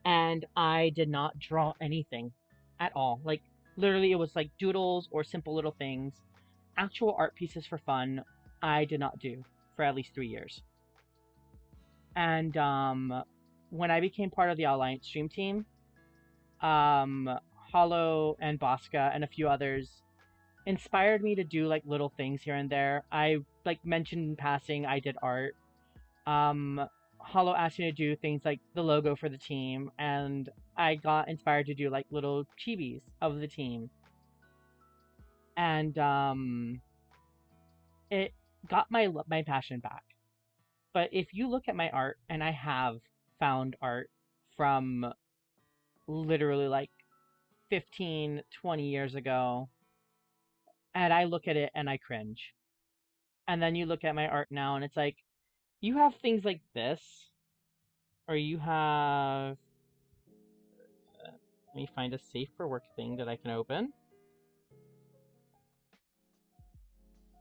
and I did not draw anything at all. Like, literally, it was like doodles or simple little things. Actual art pieces for fun, I did not do for at least 3 years. And when I became part of the Alliance Stream team, um, Hollow and Bosca and a few others inspired me to do like little things here and there. I like mentioned in passing I did art. Um, Hollow asked me to do things like the logo for the team, and I got inspired to do like little chibis of the team, and it got my passion back. But if you look at my art, and I have found art from literally like 15, 20 years ago, and I look at it and I cringe. And then you look at my art now, and it's like, you have things like this, or you have. Let me find a safe for work thing that I can open.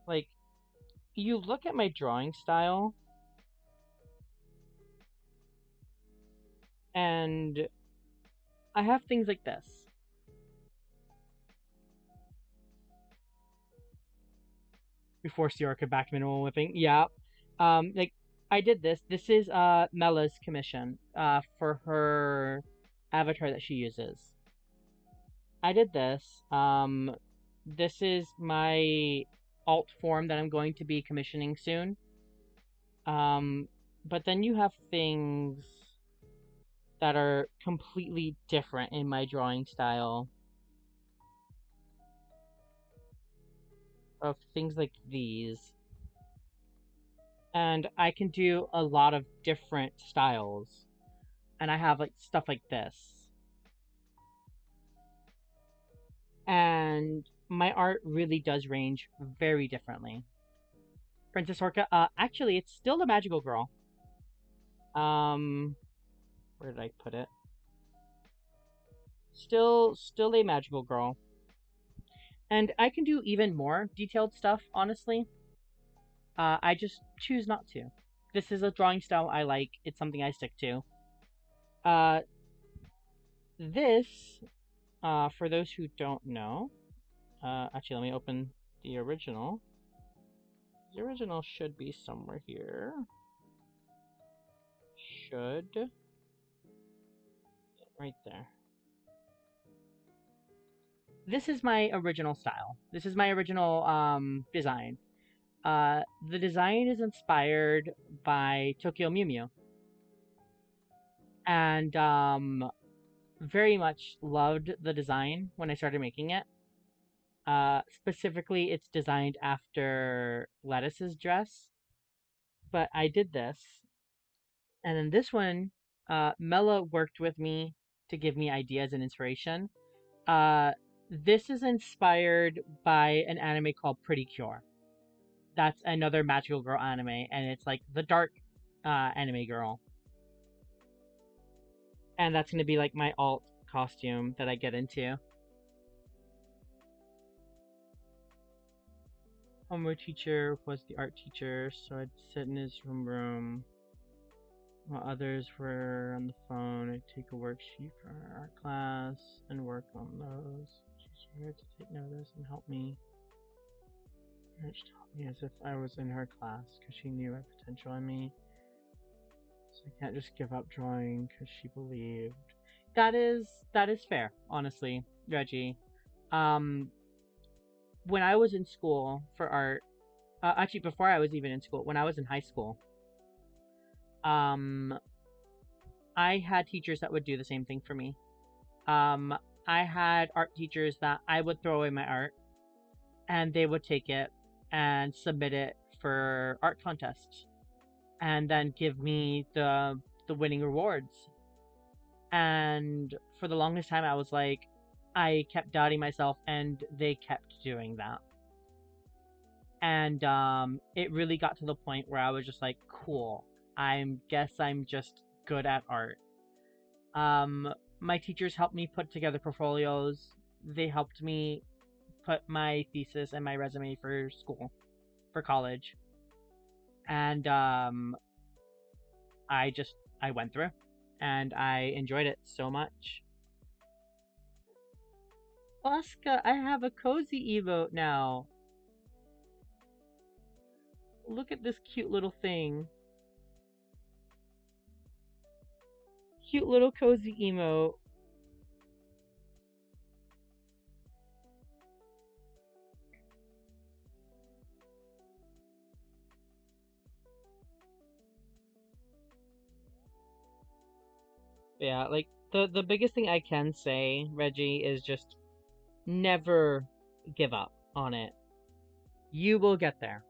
Like, you look at my drawing style, and I have things like this. Before Siorka back minimal whipping. Yeah. Like, I did this. This is Mella's commission for her avatar that she uses. I did this. This is my alt form that I'm going to be commissioning soon. But then you have things that are completely different in my drawing style. Of things like these. And I can do a lot of different styles. And I have like stuff like this. And my art really does range very differently. Princess Orca, actually it's still a magical girl. Um where did I put it? Still a magical girl. And I can do even more detailed stuff, honestly. I just choose not to. This is a drawing style I like. It's something I stick to. Uh, this, for those who don't know, actually, let me open the original. The original should be somewhere here. Should. Right there. This is my original style. This is my original design. The design is inspired by Tokyo Mew Mew. And very much loved the design when I started making it. Specifically, it's designed after Lettuce's dress, but I did this. And then this one, Mela worked with me to give me ideas and inspiration. Uh, this is inspired by an anime called Pretty Cure. That's another magical girl anime, and it's like the dark anime girl. And that's gonna be like my alt costume that I get into. Homework teacher was the art teacher, so I'd sit in his room while others were on the phone. I'd take a worksheet for our art class and work on those. She's here to take notice and help me. She taught me as if I was in her class because she knew her potential in me. So I can't just give up drawing because she believed. That is fair, honestly, Reggie. Um, when I was in school for art, actually before I was even in school, when I was in high school, um, I had teachers that would do the same thing for me. Um, I had art teachers that I would throw away my art, and they would take it and submit it for art contests, and then give me the winning rewards. And for the longest time, I was like, I kept doubting myself, and they kept doing that. And it really got to the point where I was just like, cool. I guess I'm just good at art. My teachers helped me put together portfolios. They helped me put my thesis and my resume for school, for college, and I went through, and I enjoyed it so much. Oscar, I have a cozy emote now. Look at this cute little thing. Cute little cozy emote. Yeah, like the biggest thing I can say, Reggie, is just never give up on it. You will get there.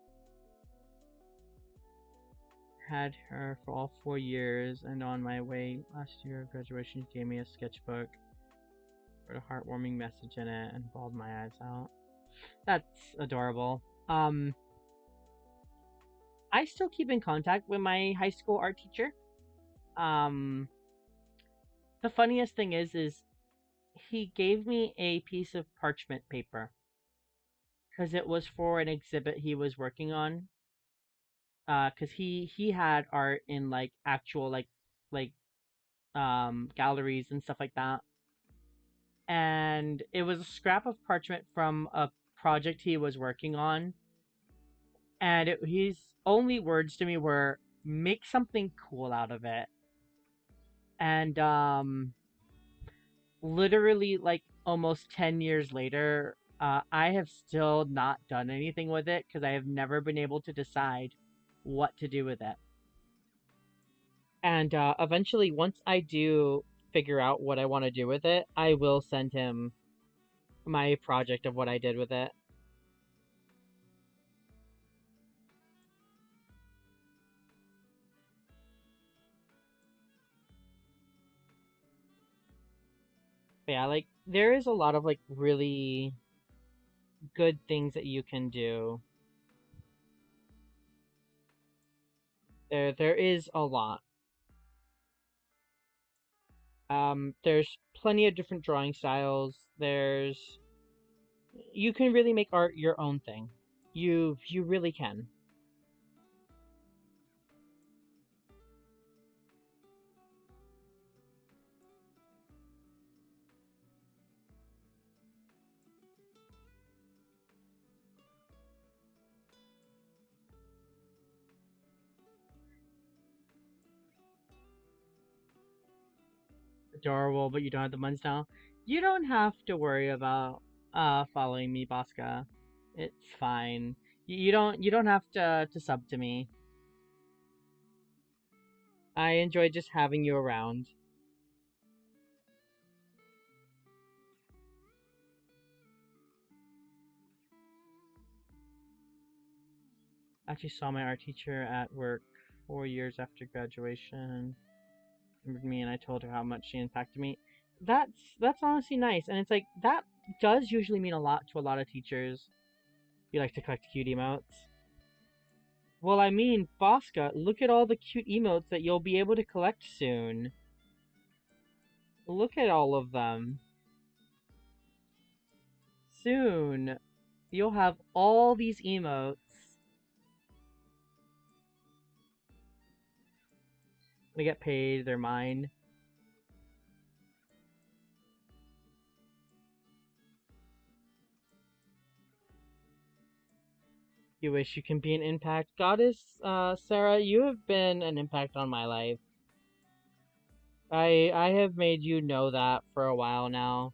Had her for all 4 years, and on my way last year of graduation, she gave me a sketchbook with a heartwarming message in it and bawled my eyes out. That's adorable. I still keep in contact with my high school art teacher. Um, the funniest thing is he gave me a piece of parchment paper because it was for an exhibit he was working on. Because he had art in like actual like galleries and stuff like that, and it was a scrap of parchment from a project he was working on, and his only words to me were make something cool out of it. And literally like almost 10 years later, I have still not done anything with it because I have never been able to decide what to do with it. And eventually, once I do figure out what I want to do with it, I will send him my project of what I did with it. But yeah, like there is a lot of like really good things that you can do. There is a lot. There's plenty of different drawing styles. There's you can really make art your own thing. You really can. Adorable, but you don't have the buns now. You don't have to worry about following me, Bosca. It's fine. You don't have to sub to me. I enjoy just having you around. actually saw my art teacher at work 4 years after graduation. Remembered me, and I told her how much she impacted me. That's honestly nice, and it's like that does usually mean a lot to a lot of teachers. You like to collect cute emotes. Well, I mean, Bosca, look at all the cute emotes that you'll be able to collect soon. Look at all of them. Soon, you'll have all these emotes. They get paid, they're mine. You wish you can be an impact. Goddess, Sarah, you have been an impact on my life. I have made you know that for a while now.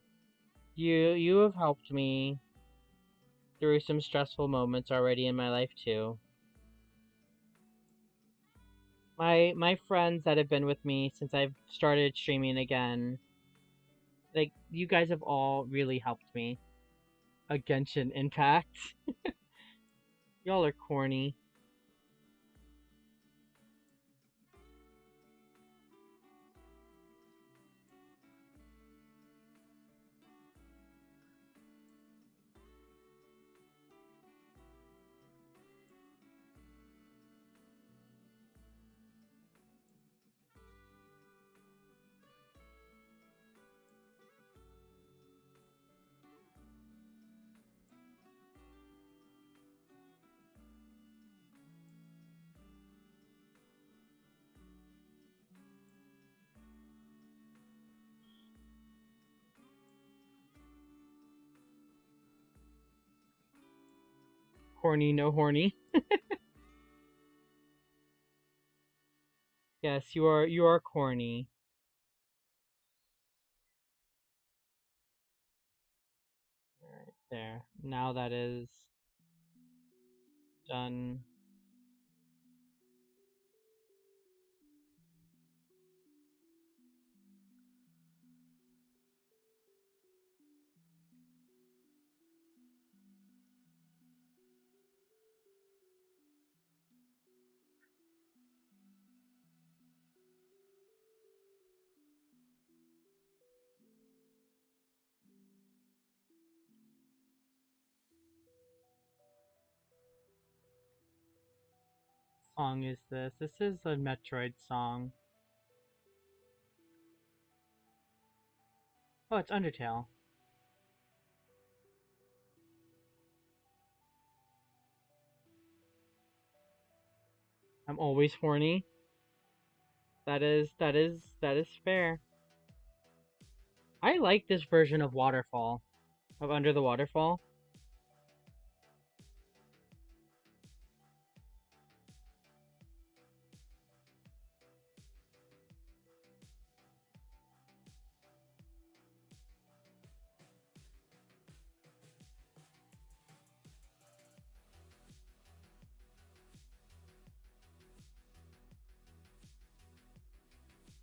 You have helped me through some stressful moments already in my life too. My friends that have been with me since I've started streaming again, like you guys have all really helped me. A Genshin impact. Y'all are corny. Corny, no horny. Yes, you are corny. Alright, there. Now that is done. Song is this? This is a Metroid song. Oh, it's Undertale. I'm always horny. That is fair. I like this version of Waterfall. Of Under the Waterfall.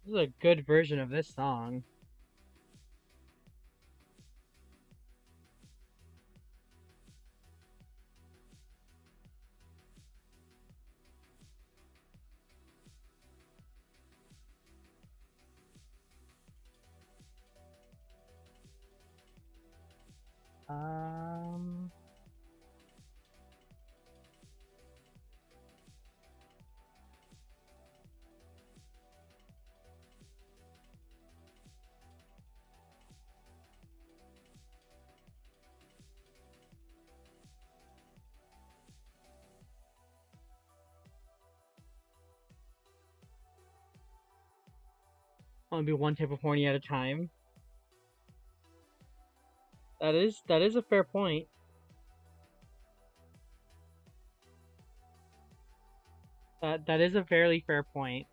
This is a good version of this song. Um Only be one type of horny at a time. That is a fair point. That is a fairly fair point.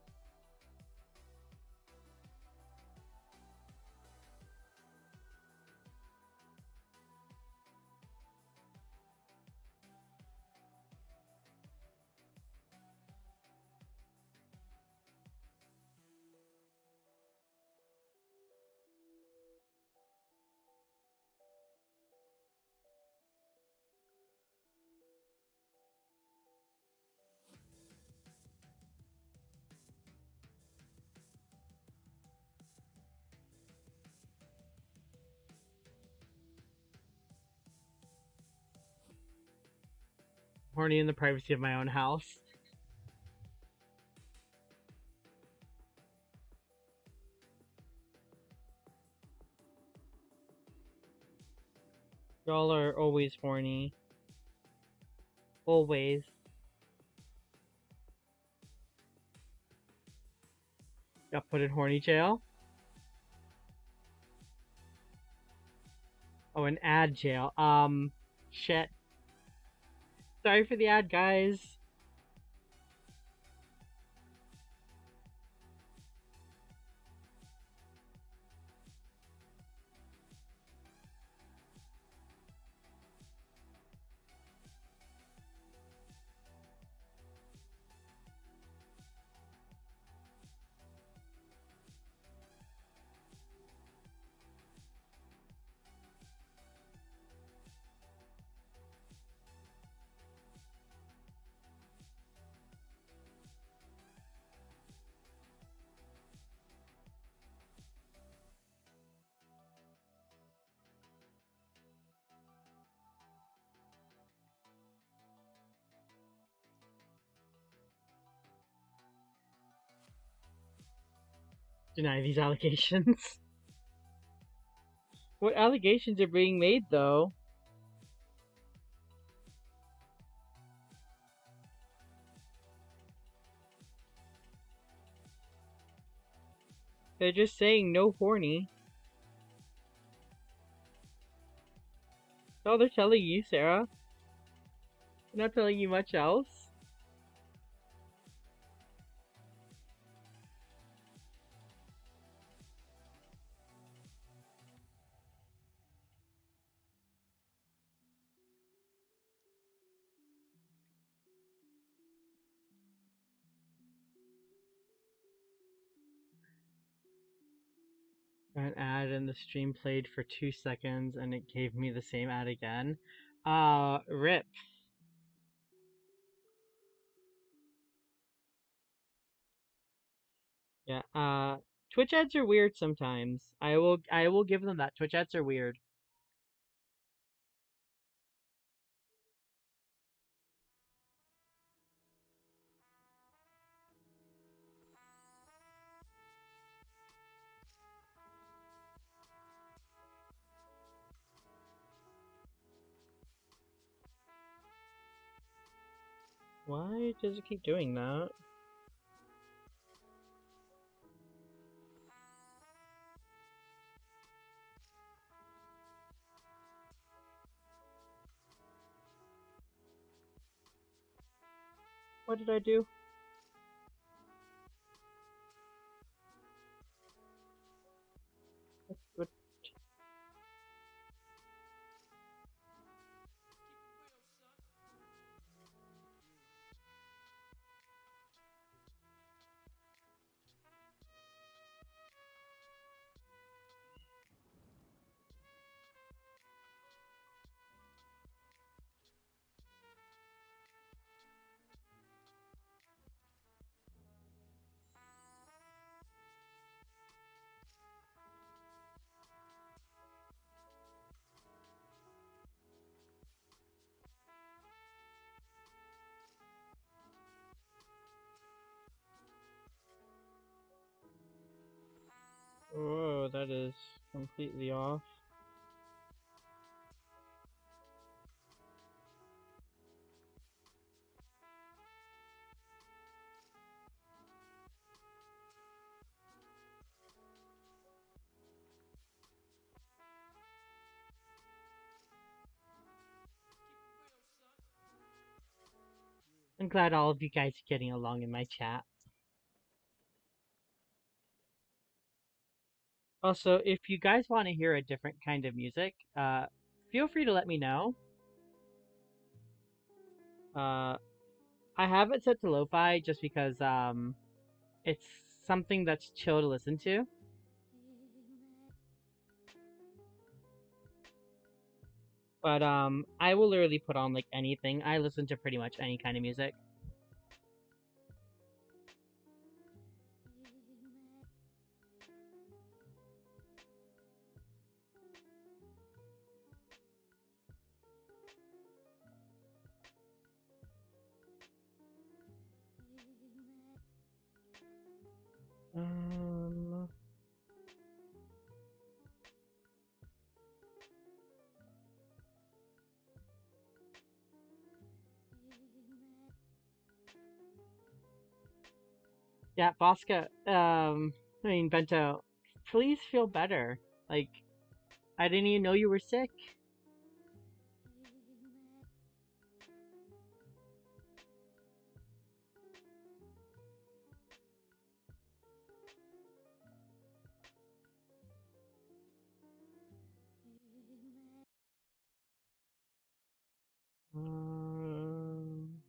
Horny in the privacy of my own house. Y'all are always horny. Always. Got put in horny jail. Oh, an ad jail. Shit. Sorry for the ad, guys. Deny these allegations. What allegations are being made, though? They're just saying no horny. That's all they're telling you, Sarah. They're not telling you much else. An ad and the stream played for 2 seconds and it gave me the same ad again. Rip. Yeah, Twitch ads are weird sometimes. I will give them that. Twitch ads are weird. Why does it keep doing that? What did I do? What? Whoa, that is completely off. I'm glad all of you guys are getting along in my chat. Also, if you guys want to hear a different kind of music, feel free to let me know. Uh, I have it set to lo-fi just because it's something that's chill to listen to. But I will literally put on like anything. I listen to pretty much any kind of music. Yeah, Bosca. I mean Bento. Please feel better. Like I didn't even know you were sick. Um,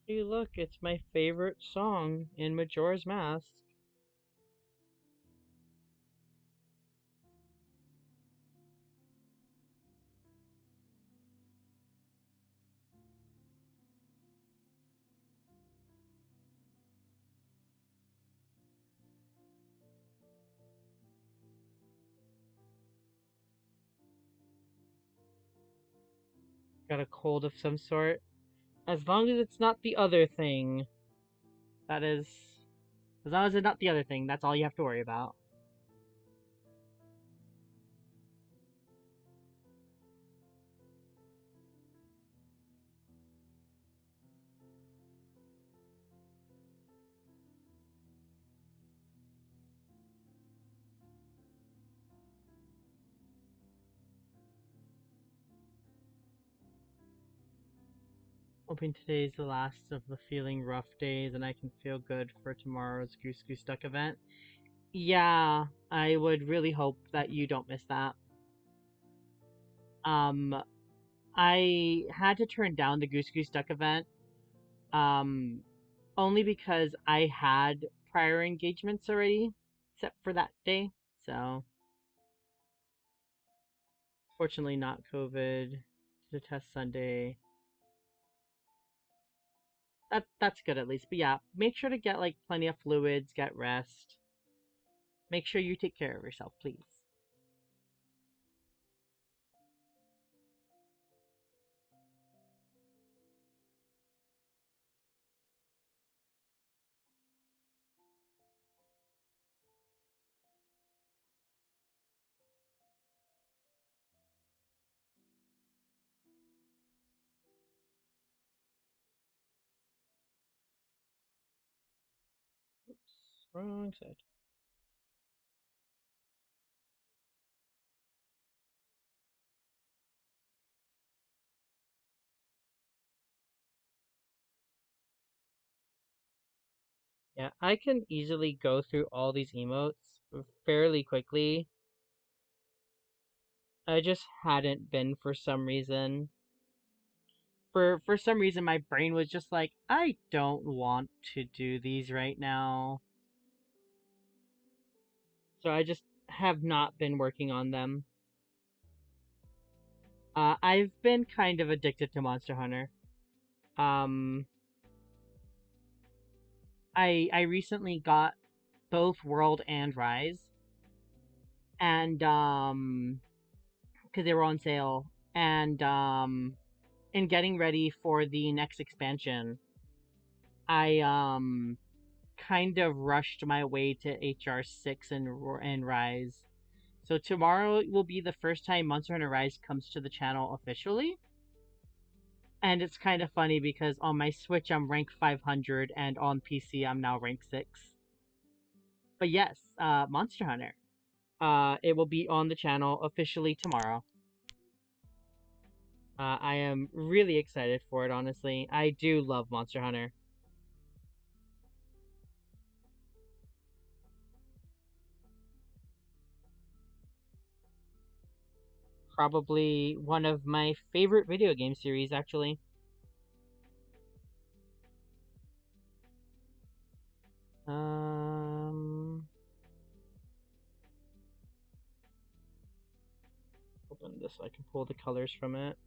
hey, look, it's my favorite song in Majora's Mask. Got a cold of some sort. As long as it's not the other thing. That is. As long as it's not the other thing, that's all you have to worry about. Hoping today's the last of the feeling rough days and I can feel good for tomorrow's Goose Goose Duck event. Yeah, I would really hope that you don't miss that. Um, I had to turn down the Goose Goose Duck event, um, only because I had prior engagements already, except for that day. So, fortunately, not COVID. To test Sunday. That's good at least. But yeah, make sure to get like plenty of fluids, get rest. Make sure you take care of yourself, please. Oops, wrong side. Yeah, I can easily go through all these emotes fairly quickly. I just hadn't been for some reason. For some reason my brain was just like, I don't want to do these right now. So I just have not been working on them. I've been kind of addicted to Monster Hunter. Um, I recently got both World and Rise, and because they were on sale, and in getting ready for the next expansion, I kind of rushed my way to HR 6 and Rise. So tomorrow will be the first time Monster Hunter Rise comes to the channel officially. And it's kind of funny because on my Switch I'm rank 500 and on PC I'm now rank 6. But yes, Monster Hunter. It will be on the channel officially tomorrow. I am really excited for it, honestly. I do love Monster Hunter. Probably one of my favorite video game series, actually. Um, Open this so I can pull the colors from it.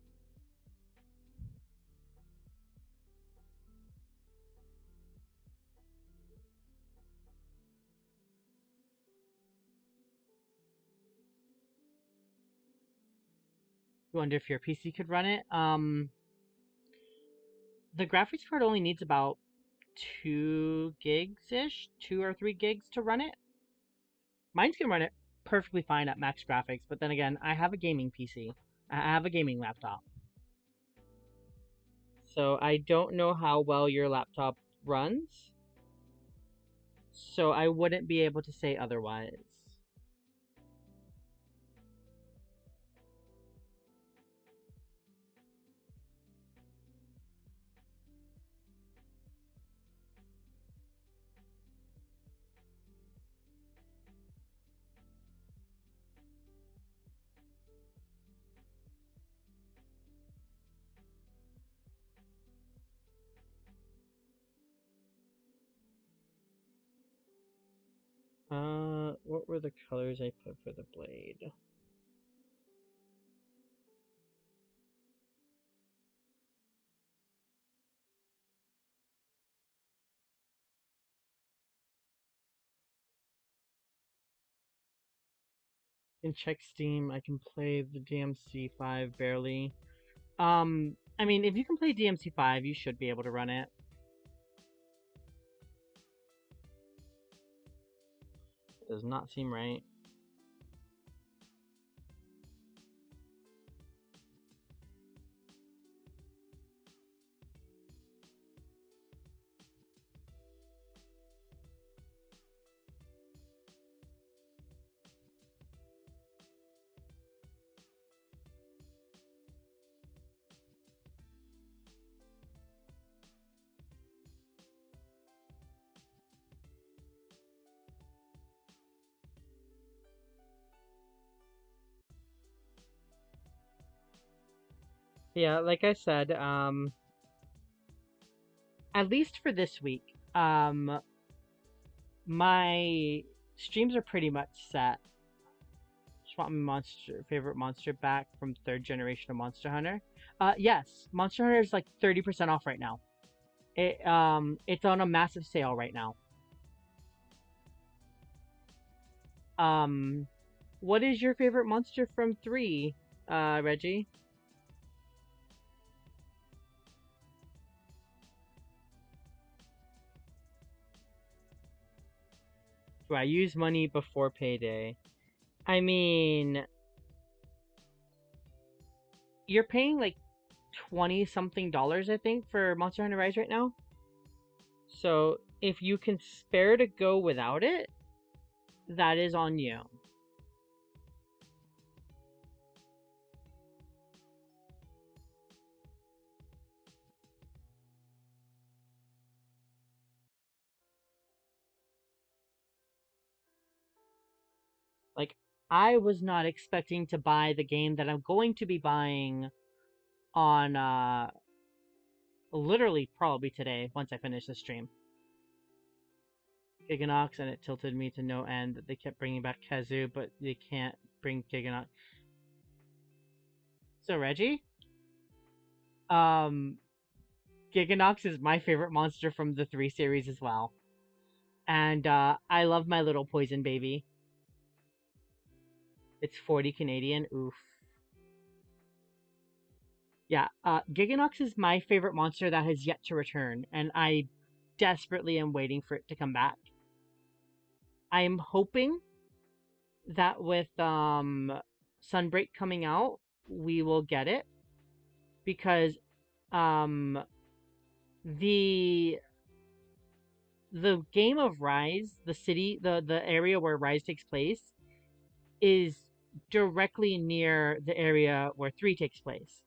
You wonder if your PC could run it. The graphics card only needs about 2 gigs ish, 2 or 3 gigs to run it. Mine's gonna run it perfectly fine at max graphics, but then again, I have a gaming PC. I have a gaming laptop. so I don't know how well your laptop runs, so I wouldn't be able to say otherwise. What were the colors I put for the blade? I can check Steam. I can play the DMC5 barely. I mean, if you can play DMC5, you should be able to run it. It does not seem right. Yeah, like I said, at least for this week, my streams are pretty much set. Just want my favorite monster back from third generation of Monster Hunter. Yes, Monster Hunter is like 30% off right now. It's on a massive sale right now. Um, what is your favorite monster from three, Reggie? Do I use money before payday? I mean, you're paying like 20 something dollars, I think, for Monster Hunter Rise right now. So if you can spare to go without it, that is on you. Like, I was not expecting to buy the game that I'm going to be buying on literally probably today once I finish the stream. Giganox, and it tilted me to no end that they kept bringing back Kazu, but they can't bring Giganox. So Reggie, um, Giganox is my favorite monster from the 3 series as well, and I love my little poison baby. It's 40 Canadian. Oof. Yeah, Giganox is my favorite monster that has yet to return, and I desperately am waiting for it to come back. I am hoping that with Sunbreak coming out, we will get it because um the the game of Rise, the city, the area where Rise takes place is directly near the area where 3 takes place.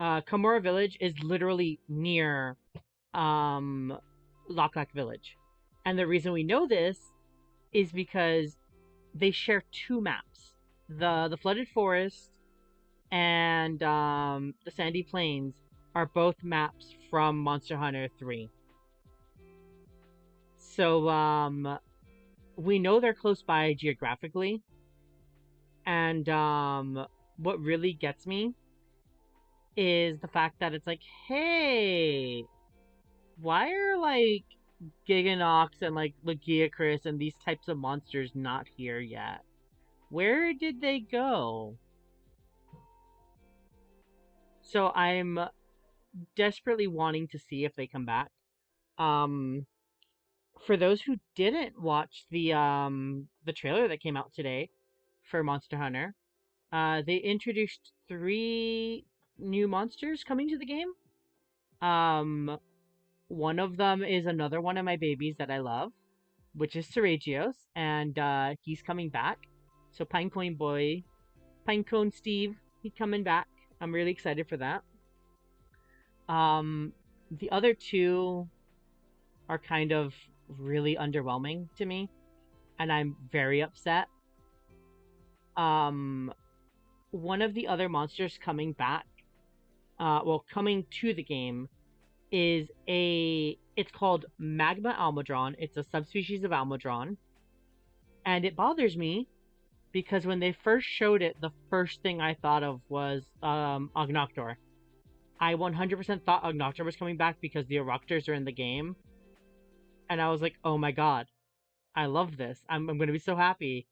Kamura Village is literally near um Lock Village. And the reason we know this is because they share 2 maps. The Flooded Forest and the Sandy Plains are both maps from Monster Hunter 3. So we know they're close by geographically, and what really gets me is the fact that it's like, hey, why are like Giganox and like Lagiacrus and these types of monsters not here yet? Where did they go? So I'm desperately wanting to see if they come back. Um, for those who didn't watch the trailer that came out today for Monster Hunter, they introduced 3 new monsters coming to the game. Um, one of them is another one of my babies that I love, which is Seragios, and he's coming back. So Pinecone Steve, he's coming back. I'm really excited for that. Um, the other two are kind of really underwhelming to me, and I'm very upset. Um, one of the other monsters coming back, coming to the game is it's called Magma Almudron. It's a subspecies of Almudron, and it bothers me because when they first showed it, the first thing I thought of was Ognoctor. I 100% thought Ognoctor was coming back because the Eruptors are in the game, and I was like, oh my god, I love this. I'm gonna be so happy.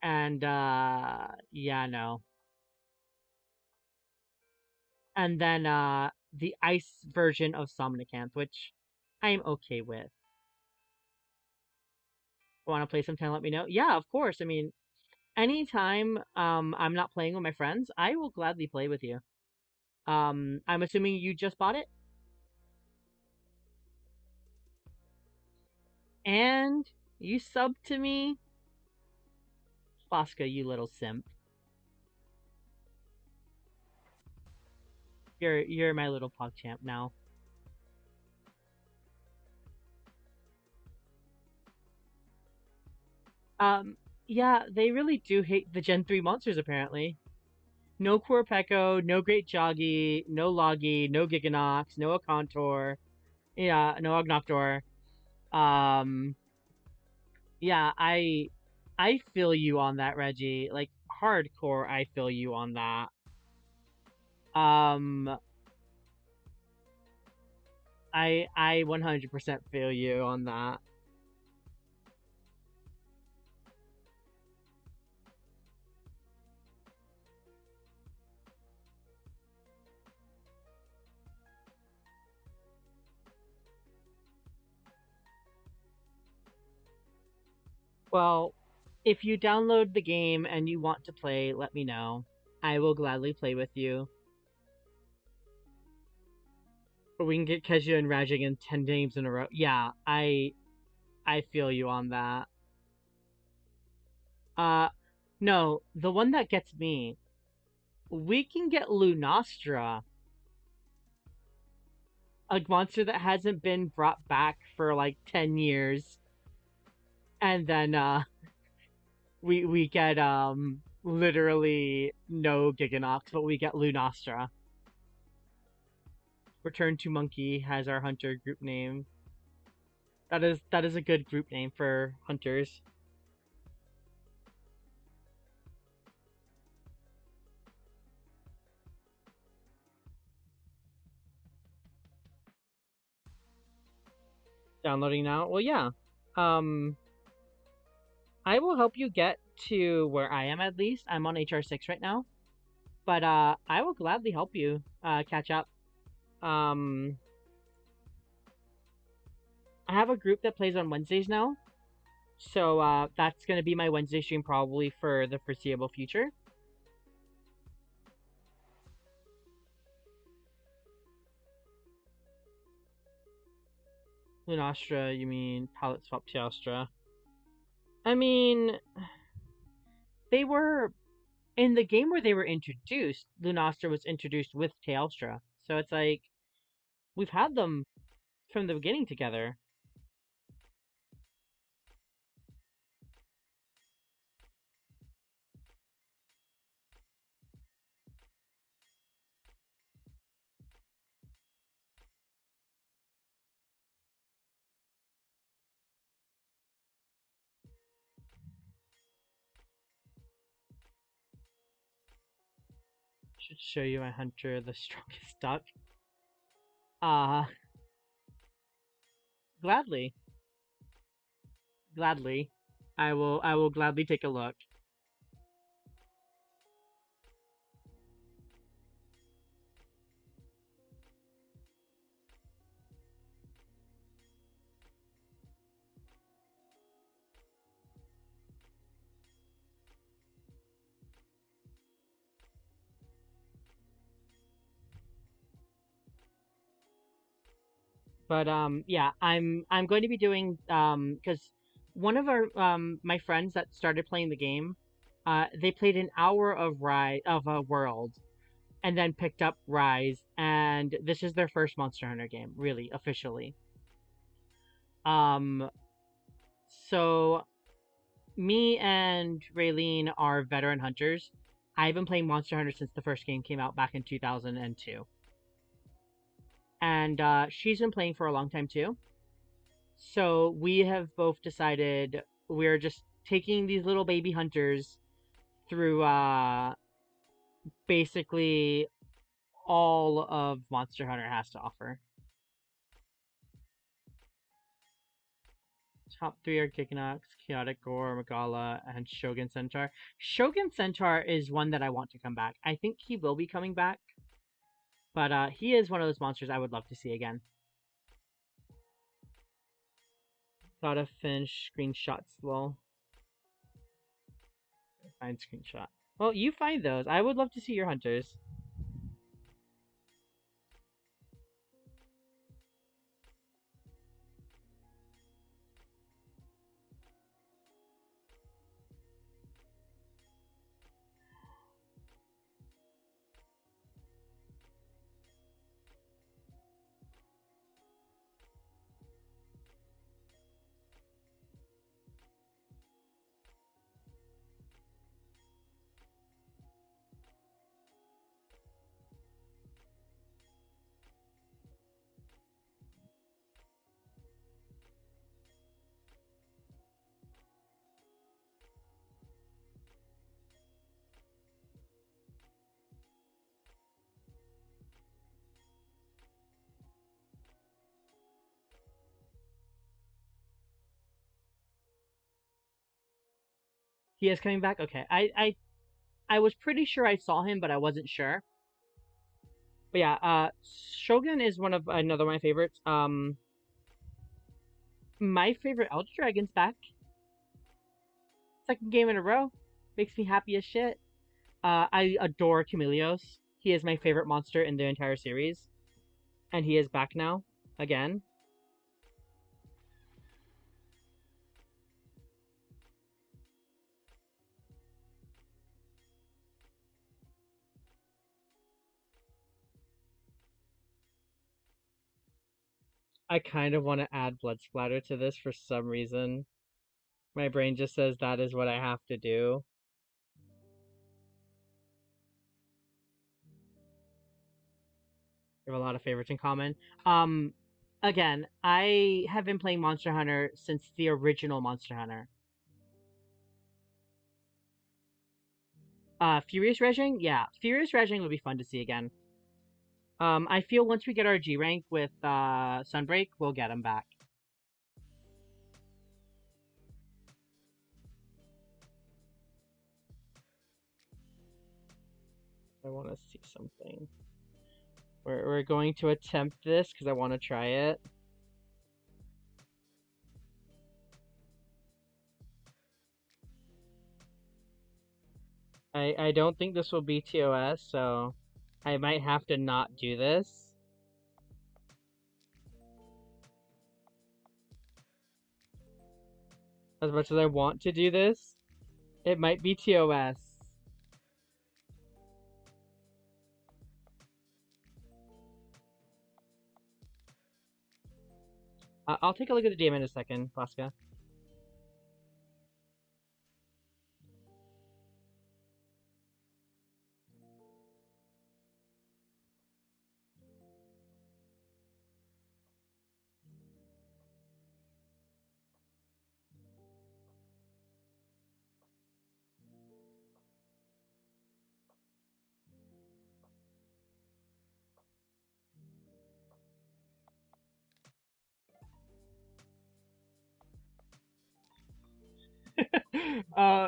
And yeah, no. And then the ice version of Somnicanth, which I'm okay with. Want to play sometime? Let me know. Yeah, of course. I mean, anytime I'm not playing with my friends, I will gladly play with you. I'm assuming you just bought it, and you subbed to me, Fosca, you little simp. You're my little PogChamp now. Yeah, they really do hate the Gen 3 monsters apparently. No Corpeko, no Great Joggy, no Logi, no Giganox, no Acontor, yeah, no Ognoctor. Um, yeah, I feel you on that, Reggie. Like hardcore, I feel you on that. Um, I 100% feel you on that. Well, if you download the game and you want to play, let me know. I will gladly play with you. Or we can get Keju and Rajik in 10 games in a row. Yeah, I feel you on that. Uh no, the one that gets me, we can get Lunastra, a monster that hasn't been brought back for like 10 years. And then we get literally no Giganox, but we get Lunastra. Return to Monkey has our hunter group name. That is a good group name for hunters. Downloading now. Well, yeah. Um, I will help you get to where I am at least. I'm on HR6 right now, but I will gladly help you catch up. Um, I have a group that plays on Wednesdays now, so that's gonna be my Wednesday stream probably for the foreseeable future. Lunastra, you mean Palette Swap Teostra? I mean, they were in the game where they were introduced. Lunastra was introduced with Teostra, so it's like we've had them from the beginning together. Should show you my hunter, the strongest duck. Uh gladly, gladly, I will gladly take a look. But yeah, I'm going to be doing because one of our my friends that started playing the game, they played an hour of Rise of a World and then picked up Rise, and this is their first Monster Hunter game, really officially. Um, so me and Raylene are veteran hunters. I've been playing Monster Hunter since the first game came out back in 2002, and she's been playing for a long time too. So we have both decided we're just taking these little baby hunters through basically all of Monster Hunter has to offer. Top three are Giganox, Chaotic Gore, Magala, and Shogun Centaur. Shogun Centaur is one that I want to come back. I think he will be coming back, but he is one of those monsters I would love to see again. Gotta finish screenshots, lol. Find screenshot. Well, you find those. I would love to see your hunters. He is coming back. Okay, I was pretty sure I saw him, but I wasn't sure. But yeah, Shogun is one of another one of my favorites. My favorite Elder Dragon's back. Second game in a row. Makes me happy as shit. I adore Chameleos. He is my favorite monster in the entire series. And he is back now. Again. I kind of want to add Blood Splatter to this for some reason. My brain just says that is what I have to do. We have a lot of favorites in common. Um, Again, I have been playing Monster Hunter since the original Monster Hunter. Furious Reging? Yeah, Furious Reging would be fun to see again. I feel once we get our G rank with Sunbreak, we'll get him back. I want to see something. We're going to attempt this because I want to try it. I don't think this will be TOS, so I might have to not do this. As much as I want to do this, it might be TOS. I'll take a look at the DM in a second, Pasca.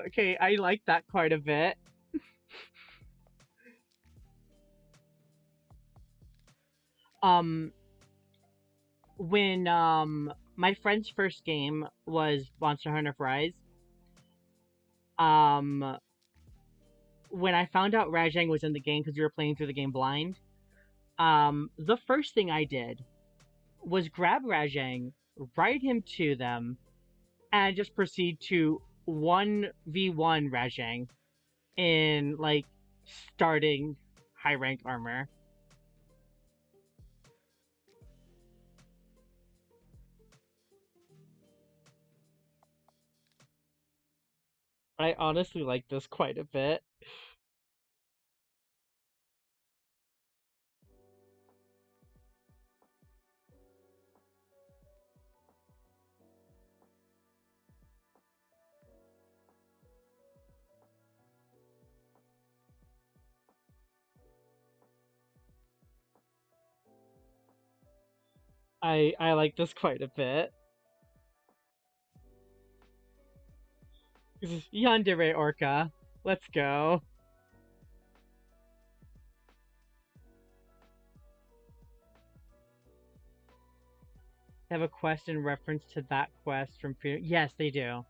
Okay, I like that quite a bit. Um, when my friend's first game was Monster Hunter Rise, um, when I found out Rajang was in the game because we were playing through the game blind, the first thing I did was grab Rajang, ride him to them, and just proceed to 1v1 Rajang in like starting high rank armor. I honestly like this quite a bit. I like this quite a bit. This is Yandere Orca. Let's go. They have a quest in reference to that quest from Freedom. Yes, they do.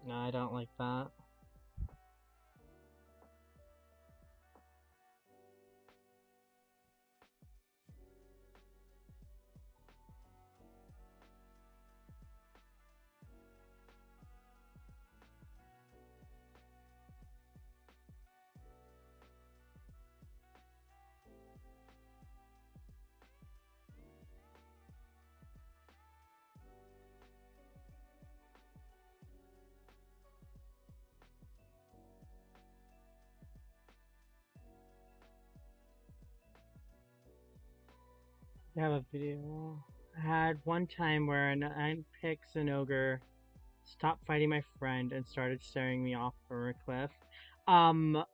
No, I don't like that. I have a video. I had one time where an picks an ogre stopped fighting my friend and started staring me off from a cliff. Um,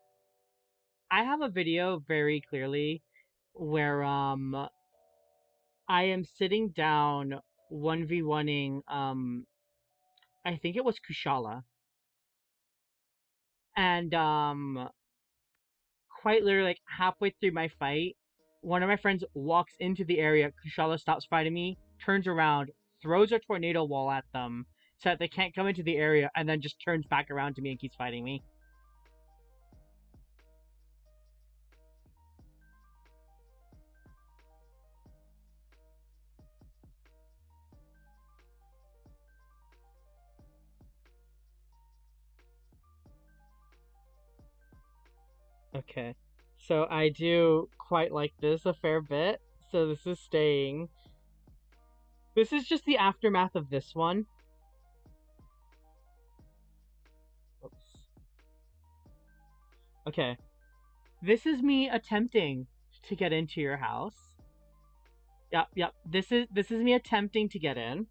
I have a video very clearly where I am sitting down 1v1ing I think it was Kushala. And quite literally like halfway through my fight, one of my friends walks into the area, Kushala stops fighting me, turns around, throws a tornado wall at them so that they can't come into the area, and then just turns back around to me and keeps fighting me. Okay. So I do quite like this a fair bit. So this is staying. This is just the aftermath of this one. Oops. Okay. This is me attempting to get into your house. Yep, yep. This is me attempting to get in.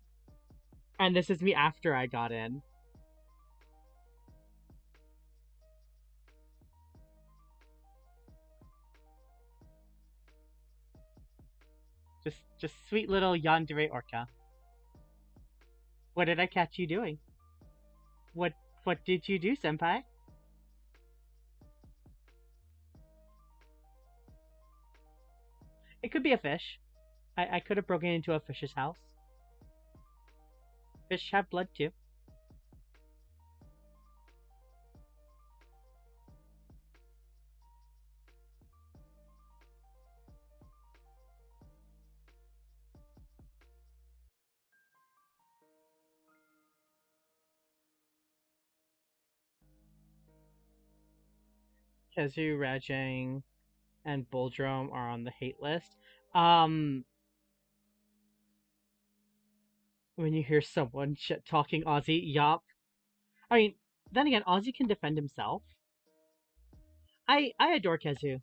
And this is me after I got in. Just sweet little yandere orca. What did I catch you doing? What what did you do, senpai? It could be a fish. I could have broken into a fish's house. Fish have blood too. Kezu, Rajang, and Buldrome are on the hate list. Um, when you hear someone shit talking Ozzy, yup. I mean, then again, Ozzy can defend himself. I adore Kezu.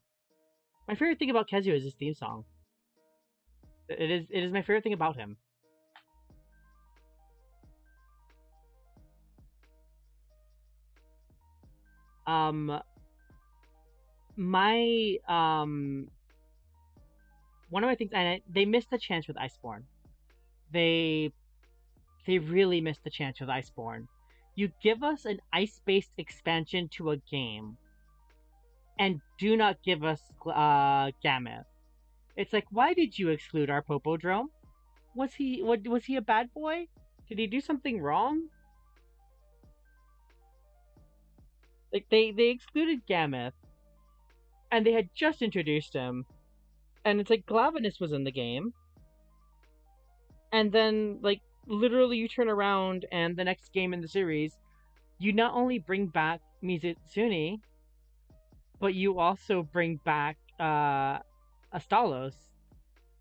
My favorite thing about Kezu is his theme song. It is my favorite thing about him. Um, my one of my things, and they missed the chance with Iceborne. They they really missed the chance with Iceborne. You give us an ice-based expansion to a game, and do not give us Gameth. It's like, why did you exclude our Popodrome? Was he a bad boy? Did he do something wrong? Like they excluded Gameth, and they had just introduced him, and it's like Glavenus was in the game, and then like literally you turn around and the next game in the series, you not only bring back Mizutsune, but you also bring back Astalos,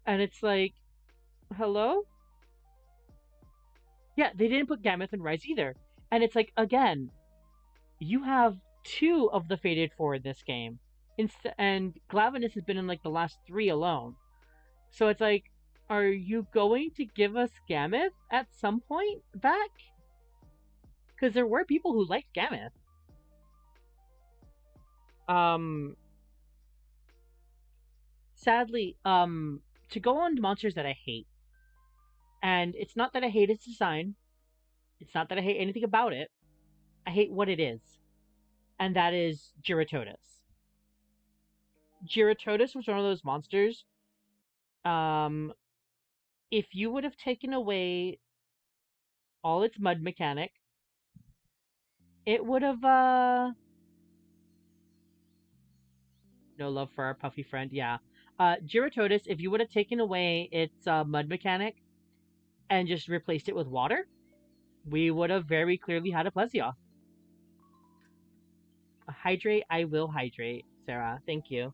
and it's like, hello? Yeah, they didn't put Gameth and Rise either, and it's like again, you have two of the Fated Four in this game, and Glavenus has been in like the last three alone. So it's like, are you going to give us Gameth at some point back? Because there were people who liked Gameth. Um, Sadly, to go on to monsters that I hate, and it's not that I hate its design, it's not that I hate anything about it, I hate what it is, and that is Giratotus. Giratotus was one of those monsters. Um, if you would have taken away all its mud mechanic, it would have no love for our puffy friend, yeah. Giratotus, if you would have taken away its mud mechanic and just replaced it with water, we would have very clearly had a Plesioth. Hydrate, I will hydrate, Sarah. Thank you.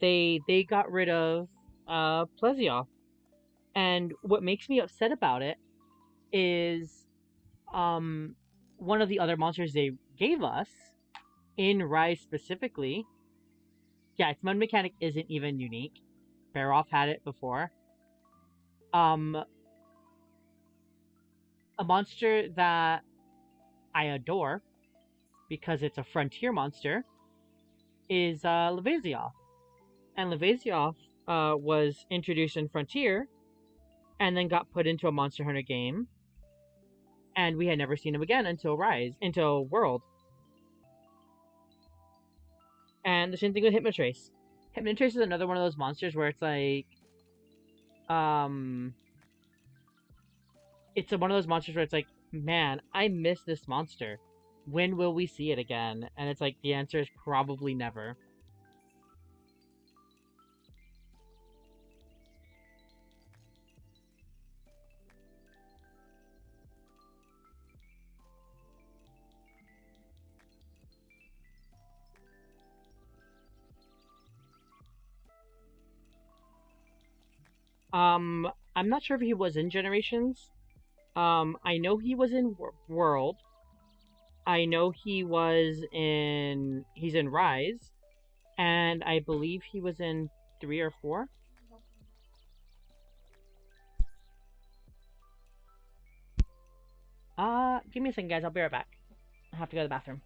They got rid of Plesioth, and what makes me upset about it is um one of the other monsters they gave us in Rise specifically. Yeah, its mud mechanic isn't even unique. Baroff had it before. Um, a monster that I adore because it's a frontier monster is Levasioth. And Levasioth was introduced in Frontier and then got put into a Monster Hunter game, and we had never seen him again until World. And the same thing with Hypnotrace. Hypnotrace is another one of those monsters where it's like, um, it's one of those monsters where it's like, man, I miss this monster. When will we see it again? And it's like, the answer is probably never. I'm not sure if he was in Generations. I know he was in World. I know he's in Rise, and I believe he was in 3 or 4. Give me a second, guys. I'll be right back. I have to go to the bathroom.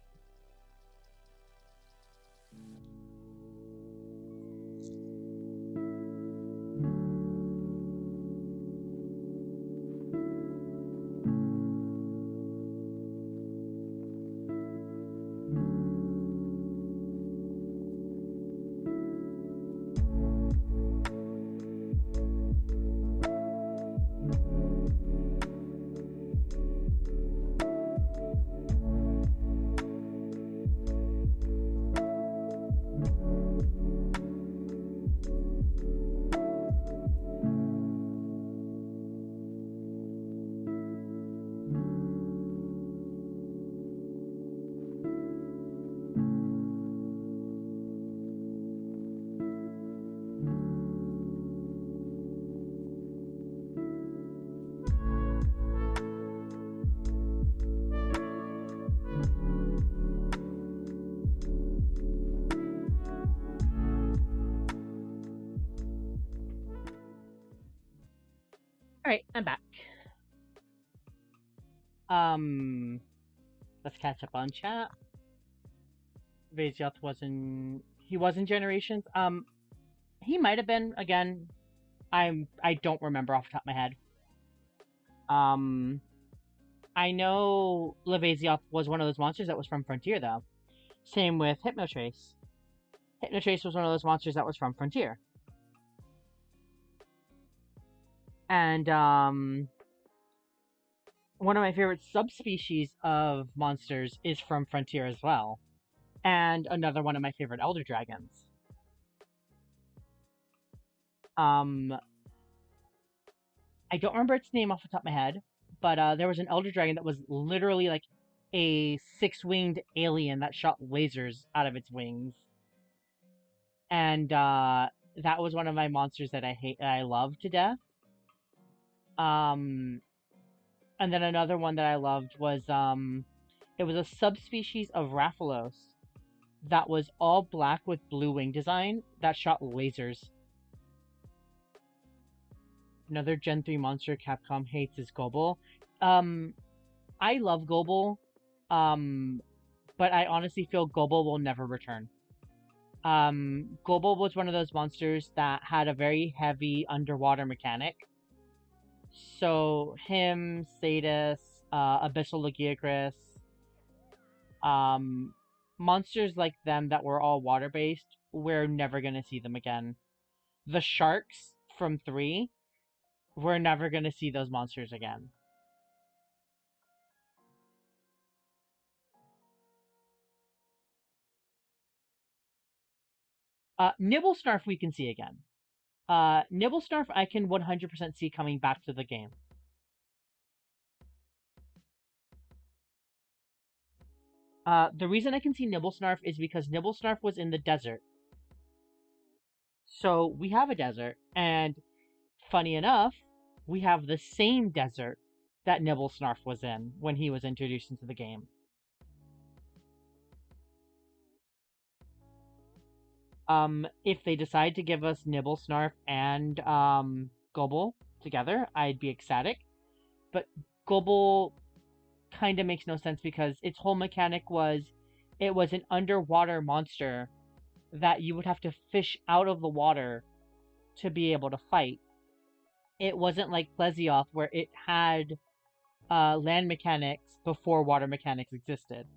All right, I'm back. Let's catch up on chat. Vasioth was in Generations. He might have been again. I don't remember off the top of my head. Um, I know Levasioth was one of those monsters that was from Frontier, though. Same with Hypnotrace. Hypnotrace was one of those monsters that was from Frontier. And one of my favorite subspecies of monsters is from Frontier as well. And another one of my favorite Elder Dragons. Um, I don't remember its name off the top of my head, but there was an Elder Dragon that was literally like a six-winged alien that shot lasers out of its wings, and that was one of my monsters that I love to death. Um, and then another one that I loved was it was a subspecies of Rathalos that was all black with blue wing design that shot lasers. Another Gen 3 monster Capcom hates is Gobble. Um, I love Gobble, um, but I honestly feel Gobble will never return. Gobble was one of those monsters that had a very heavy underwater mechanic. So him, Sadis, Abyssal Lagiacrus, um, monsters like them that were all water based, we're never gonna see them again. The sharks from 3, we're never gonna see those monsters again. Nibblesnarf we can see again. Nibblesnarf I can 100% see coming back to the game. The reason I can see Nibblesnarf is because Nibblesnarf was in the desert. So we have a desert, and funny enough, we have the same desert that Nibblesnarf was in when he was introduced into the game. If they decide to give us Nibblesnarf and Gobble together, I'd be ecstatic. But Gobble kind of makes no sense because its whole mechanic was it was an underwater monster that you would have to fish out of the water to be able to fight. It wasn't like Plesioth where it had land mechanics before water mechanics existed.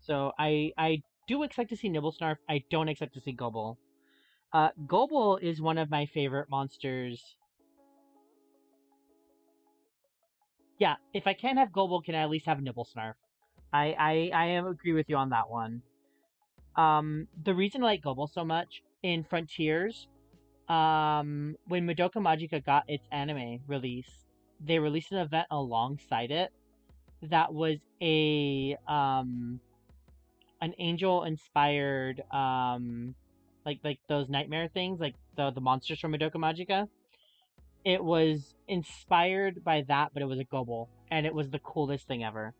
So I do expect to see Nibblesnarf. I don't expect to see Gobble. Gobble is one of my favorite monsters. Yeah, if I can't have Gobble, can I at least have Nibblesnarf? I agree with you on that one. The reason I like Gobble so much in Frontiers, when Madoka Magica got its anime release, they released an event alongside it that was a an angel inspired like those nightmare things, like the monsters from Madoka Magica. It was inspired by that, but it was a Gobble, and it was the coolest thing ever.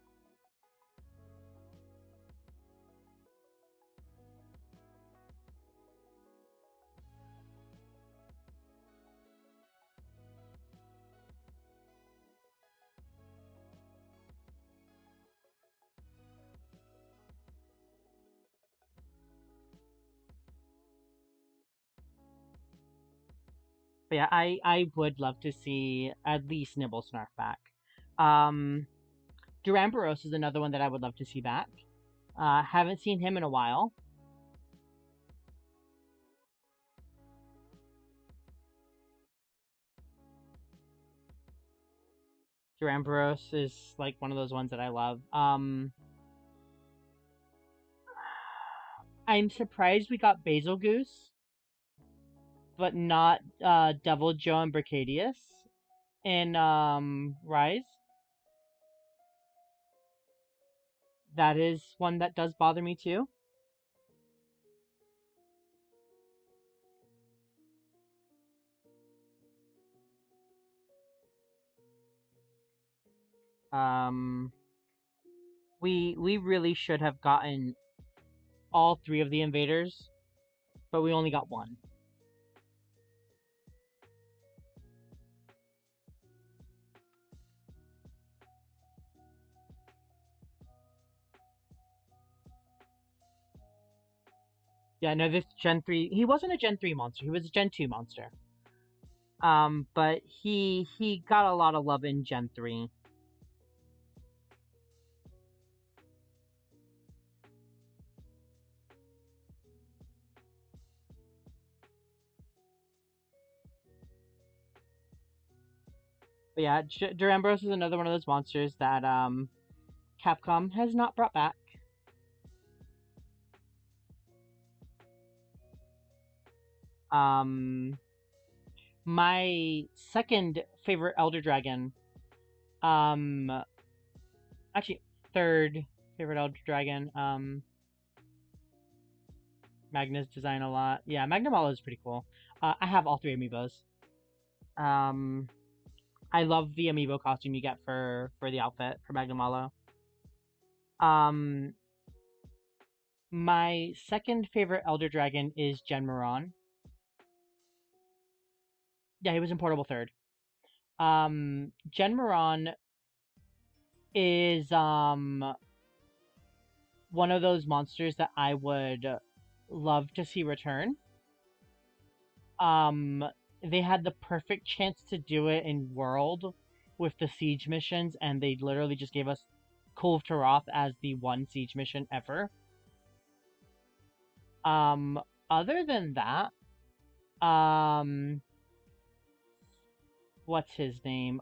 But yeah, I would love to see at least Nibblesnarf back. Um, Duramboros is another one that I would love to see back. Haven't seen him in a while. Duramboros is like one of those ones that I love. I'm surprised we got Basil Goose, but not Devil Joe and Bracadius in Rise. That is one that does bother me too. Um, we really should have gotten all 3 of the invaders, but we only got one. Yeah, no, this Gen 3, he wasn't a Gen 3 monster, he was a Gen 2 monster. But he got a lot of love in Gen 3. But yeah, Durambros is another one of those monsters that Capcom has not brought back. Um, my second favorite Elder Dragon, um, actually third favorite Elder Dragon, Magna's design a lot. Yeah, Magnamalo is pretty cool. I have all three amiibos. Um, I love the amiibo costume you get for the outfit for Magnamalo. Um, my second favorite Elder Dragon is Genmaron. Yeah, he was in Portable third. Genmaron is one of those monsters that I would love to see return. Um, they had the perfect chance to do it in World with the siege missions, and they literally just gave us Kulve Taroth as the one siege mission ever. Um, other than that, um, what's his name?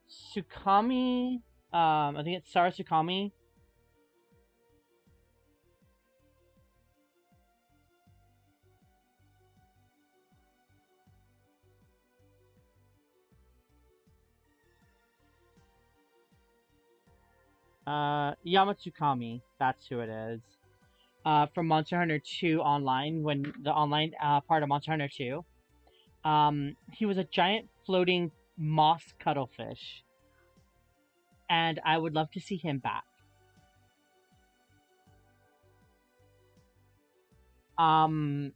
Sukami. I think it's Sara Sukami. Yamatsukami. That's who it is. From Monster Hunter 2 Online, when the online part of Monster Hunter 2. He was a giant floating moss cuttlefish, and I would love to see him back. Um,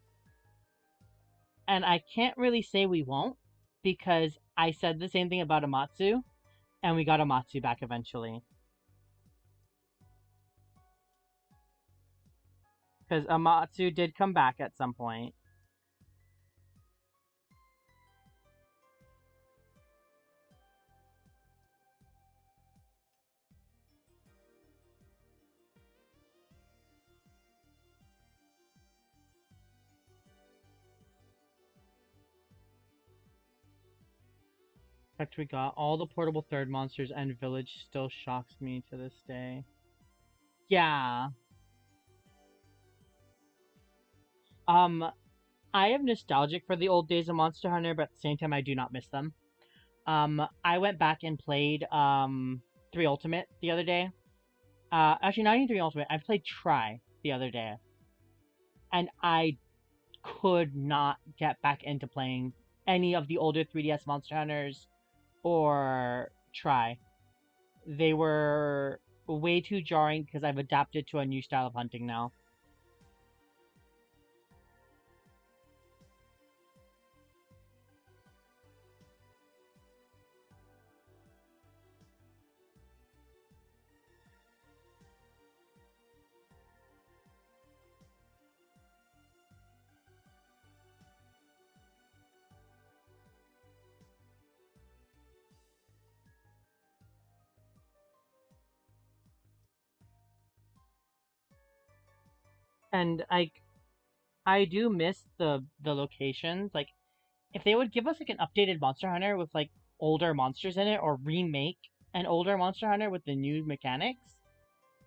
and I can't really say we won't, because I said the same thing about Amatsu, and we got Amatsu back eventually. Because Amatsu did come back at some point. In fact, we got all the portable third monsters, and Village still shocks me to this day. Yeah. Um, I am nostalgic for the old days of Monster Hunter, but at the same time, I do not miss them. I went back and played 3 Ultimate the other day. Actually, not even 3 Ultimate. I played Try the other day, and I could not get back into playing any of the older 3DS Monster Hunters or Try. They were way too jarring because I've adapted to a new style of hunting now. And I do miss the locations. Like, if they would give us like an updated Monster Hunter with like older monsters in it, or remake an older Monster Hunter with the new mechanics,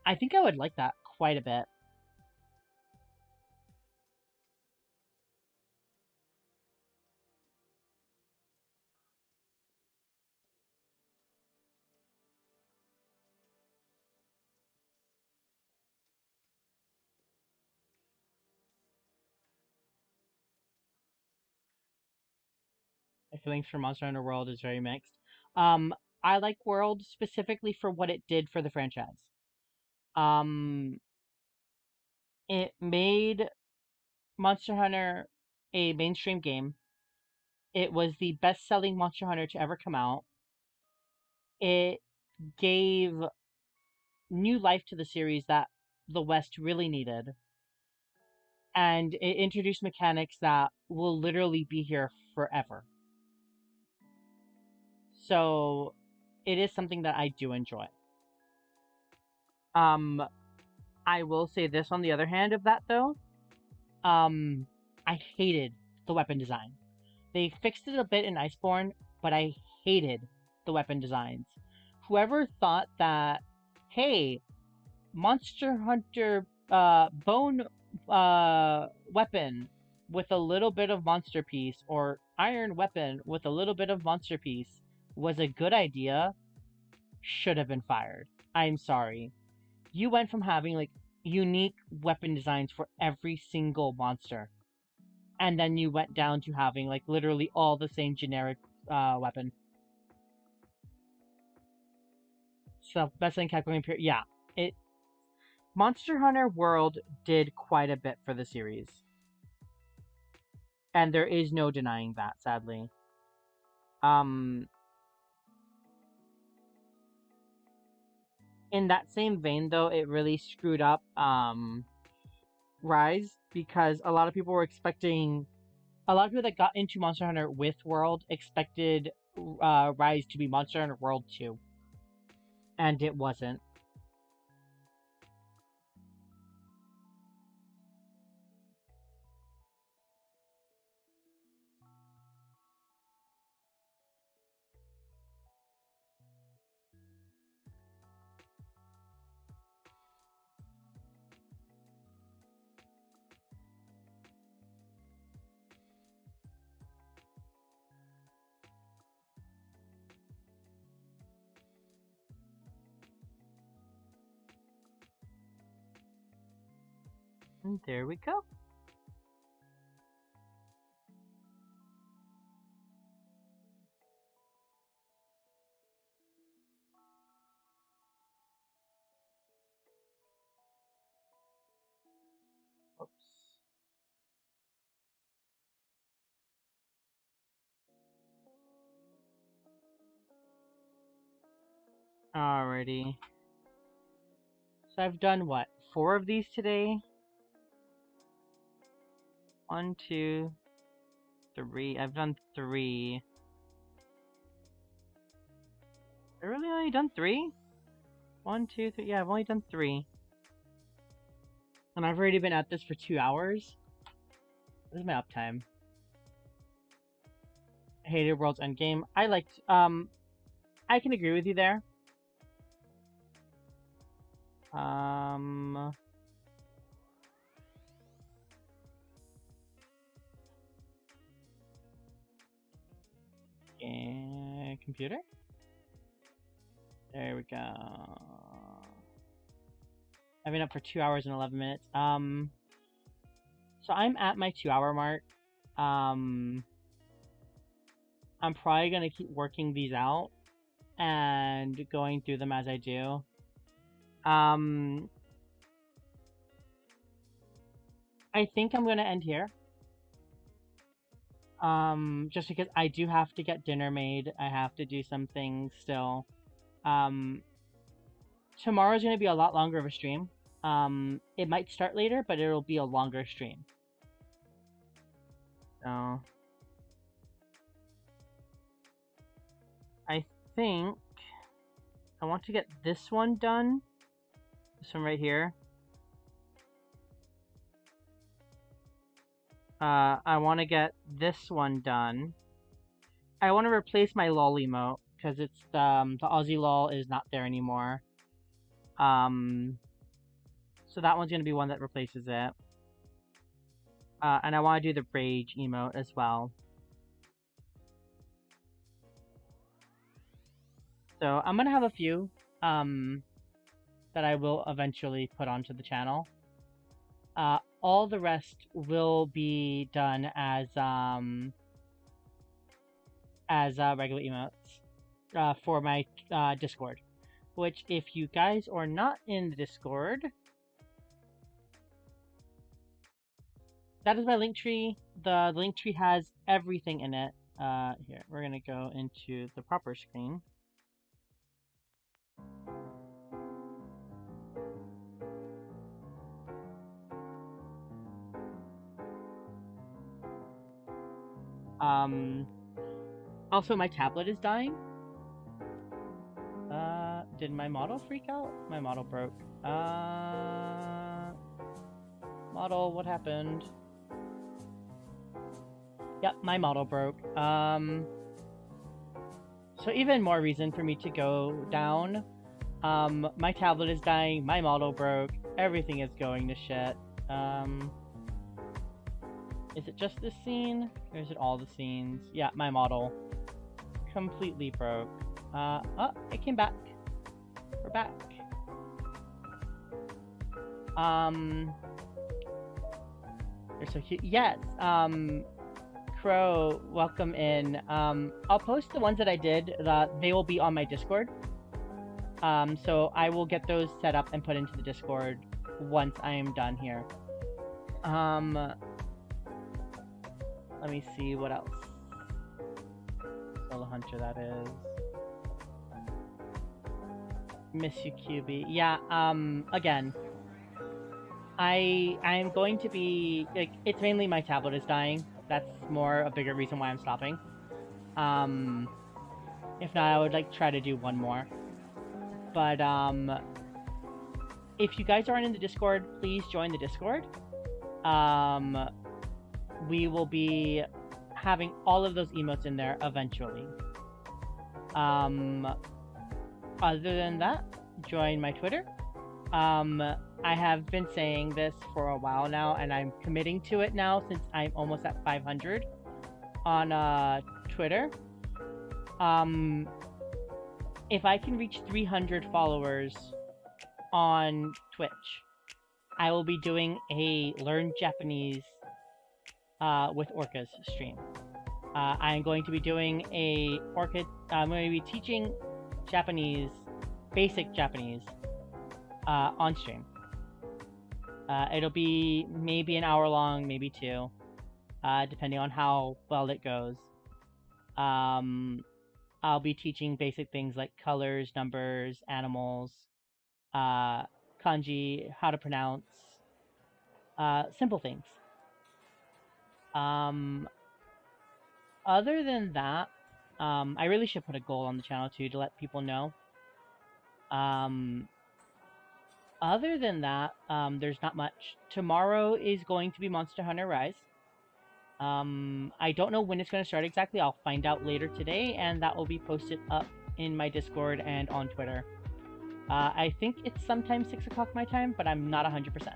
I think I would like that quite a bit. My feelings for Monster Hunter World is very mixed. Um, I like World specifically for what it did for the franchise. Um, it made Monster Hunter a mainstream game. It was the best-selling Monster Hunter to ever come out. It gave new life to the series that the West really needed, and it introduced mechanics that will literally be here forever. So it is something that I do enjoy. Um, I will say this on the other hand of that though. Um, I hated the weapon design. They fixed it a bit in Iceborne, but I hated the weapon designs. Whoever thought that, hey, Monster Hunter bone weapon with a little bit of monster piece, or iron weapon with a little bit of monster piece was a good idea should have been fired. I'm sorry. You went from having like unique weapon designs for every single monster, and then you went down to having like literally all the same generic weapon. So best in Capcom period, yeah. It Monster Hunter World did quite a bit for the series, and there is no denying that. Sadly, um, in that same vein, though, it really screwed up Rise because a lot of people that got into Monster Hunter with World expected Rise to be Monster Hunter World 2, and it wasn't. And there we go. Oops. Alrighty. So I've done what? 4 of these today? 1, 2, 3. I've done 3. I've really only done 3? 1, 2, 3. Yeah, I've only done 3. And I've already been at this for 2 hours. This is my uptime. Hated World's Endgame. I can agree with you there. Um, computer? There we go. I've been up for 2 hours and 11 minutes. So I'm at my 2 hour mark. I'm probably gonna keep working these out and going through them as I do. I think I'm gonna end here. Just because I do have to get dinner made. I have to do some things still. Tomorrow's gonna be a lot longer of a stream. It might start later, but it'll be a longer stream. So I think I want to get this one done. This one right here. I want to get this one done. I want to replace my lol emote because it's the Aussie lol is not there anymore. So that one's gonna be one that replaces it. And I want to do the rage emote as well. So I'm gonna have a few that I will eventually put onto the channel. All the rest will be done as regular emotes for my Discord. Which, if you guys are not in the Discord, that is my link tree. The link tree has everything in it. Here, we're gonna go into the proper screen. Um, Also, my tablet is dying. Did my model freak out? My model broke. Model, what happened? Yep, my model broke. So even more reason for me to go down. My tablet is dying, my model broke, everything is going to shit. Is it just this scene? Or is it all the scenes? Yeah, my model completely broke. Oh, it came back. We're back. They're so cute. Yes, Crow, welcome in. I'll post the ones that I did. They will be on my Discord. So I will get those set up and put into the Discord once I am done here. Let me see what else. Solo Hunter, that is. Miss you, QB. Yeah, again, I'm going to be, like, it's mainly my tablet is dying. That's more a bigger reason why I'm stopping. If not, I would, like, try to do one more. But, if you guys aren't in the Discord, please join the Discord. We will be having all of those emotes in there eventually. Other than that, join my Twitter. I have been saying this for a while now, and I'm committing to it now since I'm almost at 500 on Twitter. If I can reach 300 followers on Twitch, I will be doing a Learn Japanese with Orcas stream. I'm going to be doing I'm going to be teaching Japanese, basic Japanese, on stream. It'll be maybe an hour long, maybe 2, depending on how well it goes. I'll be teaching basic things like colors, numbers, animals, kanji, how to pronounce, simple things. Other than that, I really should put a goal on the channel too to let people know. Other than that, there's not much. Tomorrow is going to be Monster Hunter Rise. I don't know when it's going to start exactly. I'll find out later today, and that will be posted up in my Discord and on Twitter. I think it's sometime 6 o'clock my time, but I'm not 100%.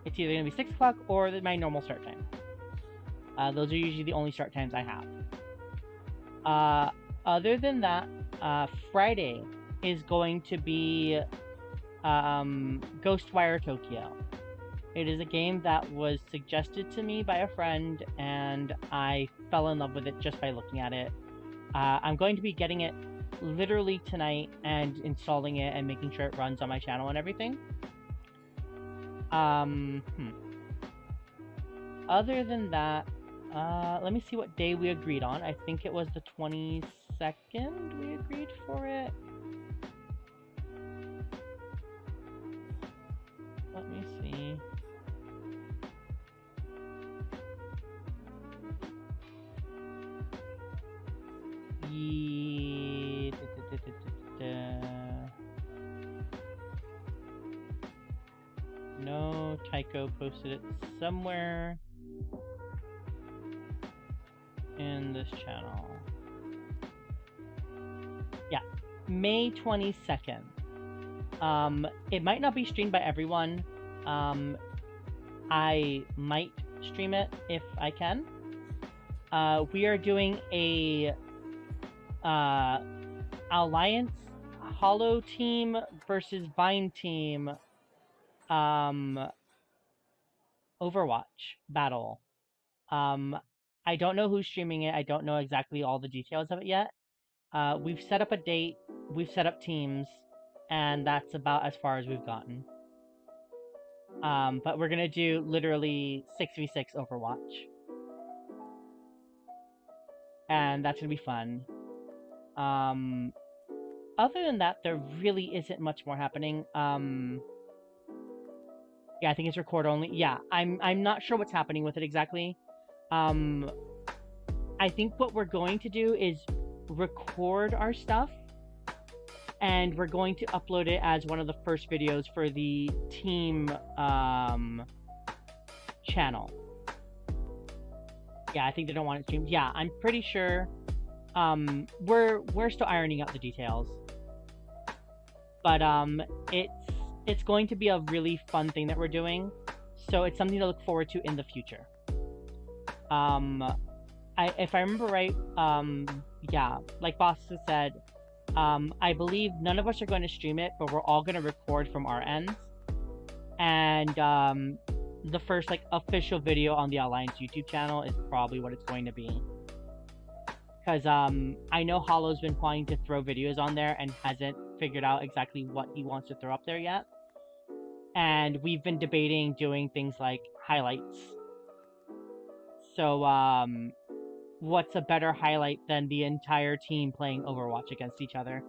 It's either going to be 6 o'clock or my normal start time. Those are usually the only start times I have. Other than that, Friday is going to be Ghostwire Tokyo. It is a game that was suggested to me by a friend, and I fell in love with it just by looking at it. I'm going to be getting it literally tonight and installing it and making sure it runs on my channel and everything. Other than that, let me see what day we agreed on. I think it was the 22nd we agreed for it. Let me see. No, Tycho posted it somewhere in this channel. Yeah, May 22nd. It might not be streamed by everyone. I might stream it if I can. We are doing a Alliance Hollow team versus Vine team Overwatch battle. I don't know who's streaming it. I don't know exactly all the details of it yet. We've set up a date, we've set up teams, and that's about as far as we've gotten. But we're gonna do literally 6v6 Overwatch. And that's gonna be fun. Other than that, there really isn't much more happening. Yeah, I think it's record only. Yeah, I'm not sure what's happening with it exactly. Um, I think what we're going to do is record our stuff, and we're going to upload it as one of the first videos for the team channel. Yeah, I think they don't want it streamed. Yeah, I'm pretty sure. We're still ironing out the details, but it's going to be a really fun thing that we're doing, so it's something to look forward to in the future. If I remember right, yeah, like Boss said, I believe none of us are going to stream it, but we're all going to record from our ends, and the first like official video on the Alliance YouTube channel is probably what it's going to be. Because I know Hollow's been wanting to throw videos on there and hasn't figured out exactly what he wants to throw up there yet. And we've been debating doing things like highlights. So what's a better highlight than the entire team playing Overwatch against each other?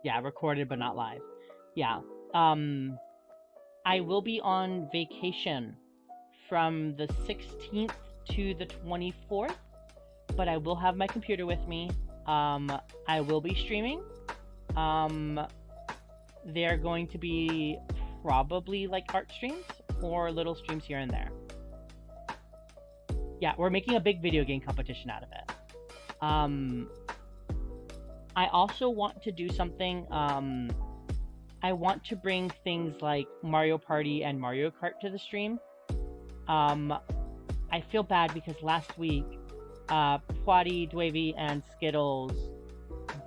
Yeah, recorded but not live. Yeah. I will be on vacation from the 16th to the 24th, but I will have my computer with me. I will be streaming. They're going to be probably like art streams or little streams here and there. Yeah, we're making a big video game competition out of it. I also want to do something. I want to bring things like Mario Party and Mario Kart to the stream. I feel bad because last week, Pwadi, Dwavy, and Skittles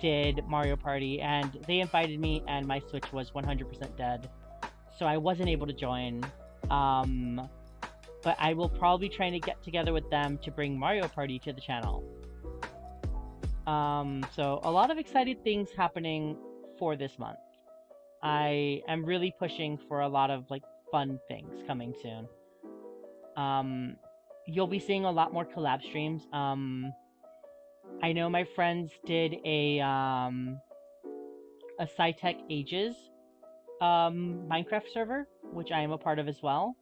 did Mario Party, and they invited me, and my Switch was 100% dead, so I wasn't able to join. But I will probably try to get together with them to bring Mario Party to the channel. So a lot of exciting things happening for this month. I am really pushing for a lot of like fun things coming soon. You'll be seeing a lot more collab streams. I know my friends did a SciTech Ages Minecraft server, which I am a part of as well.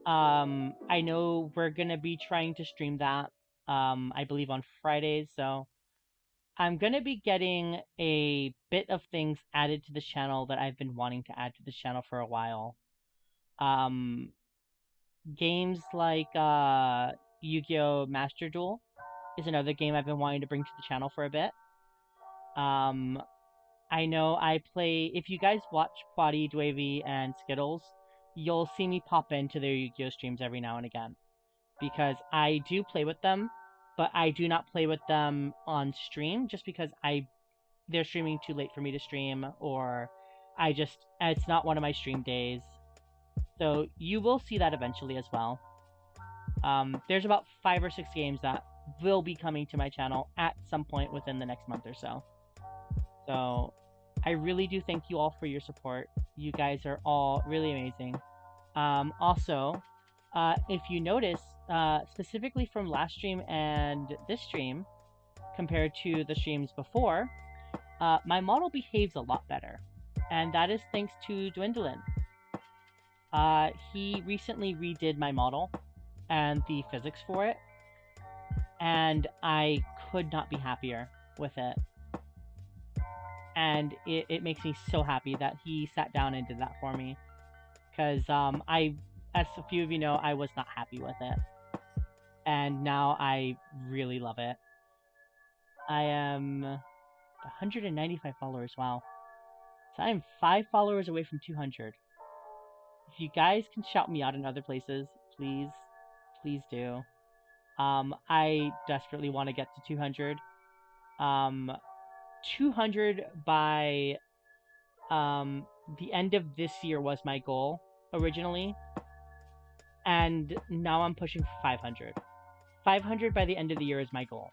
I know we're gonna be trying to stream that, I believe on Fridays, so I'm gonna be getting a bit of things added to the channel that I've been wanting to add to the channel for a while. Games like Yu-Gi-Oh! Master Duel is another game I've been wanting to bring to the channel for a bit. I know I play. If you guys watch Pwadi, Dwavy, and Skittles, you'll see me pop into their Yu-Gi-Oh! Streams every now and again. Because I do play with them, but I do not play with them on stream just because they're streaming too late for me to stream, or it's not one of my stream days. So you will see that eventually as well. There's about 5 or 6 games that will be coming to my channel at some point within the next month or so. So I really do thank you all for your support. You guys are all really amazing. Also, if you notice, specifically from last stream and this stream, compared to the streams before, my model behaves a lot better. And that is thanks to Dwindlin. He recently redid my model and the physics for it, and I could not be happier with it. And it makes me so happy that he sat down and did that for me. Because as a few of you know, I was not happy with it. And now I really love it. I am 195 followers, wow. So I'm 5 followers away from 200. If you guys can shout me out in other places, please, please do. I desperately want to get to 200. 200 by the end of this year was my goal originally, and now I'm pushing for 500. 500 by the end of the year is my goal.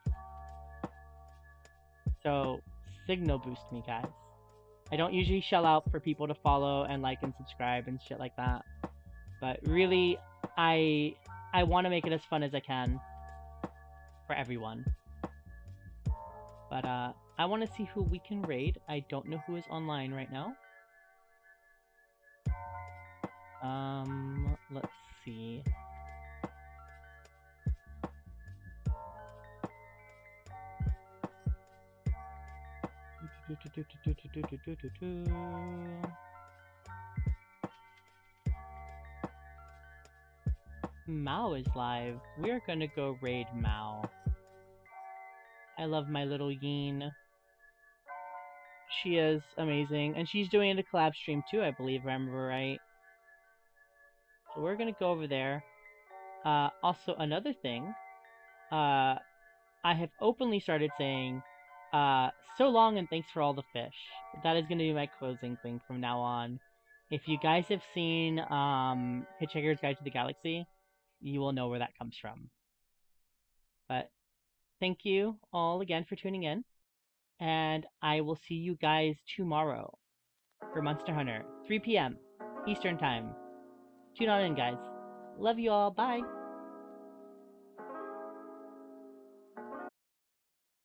So signal boost me, guys. I don't usually shell out for people to follow and like and subscribe and shit like that, but really, I want to make it as fun as I can for everyone. But I want to see who we can raid. I don't know who is online right now. Let's see. Mao is live. We're gonna go raid Mao. I love my little Yeen. She is amazing. And she's doing a collab stream too, I believe, if I remember right. So we're gonna go over there. Also, another thing, I have openly started saying, so long and thanks for all the fish. That is gonna be my closing thing from now on. If you guys have seen Hitchhiker's Guide to the Galaxy, you will know where that comes from. But thank you all again for tuning in, and I will see you guys tomorrow for Monster Hunter, 3 p.m. Eastern Time. Tune on in, guys. Love you all. Bye.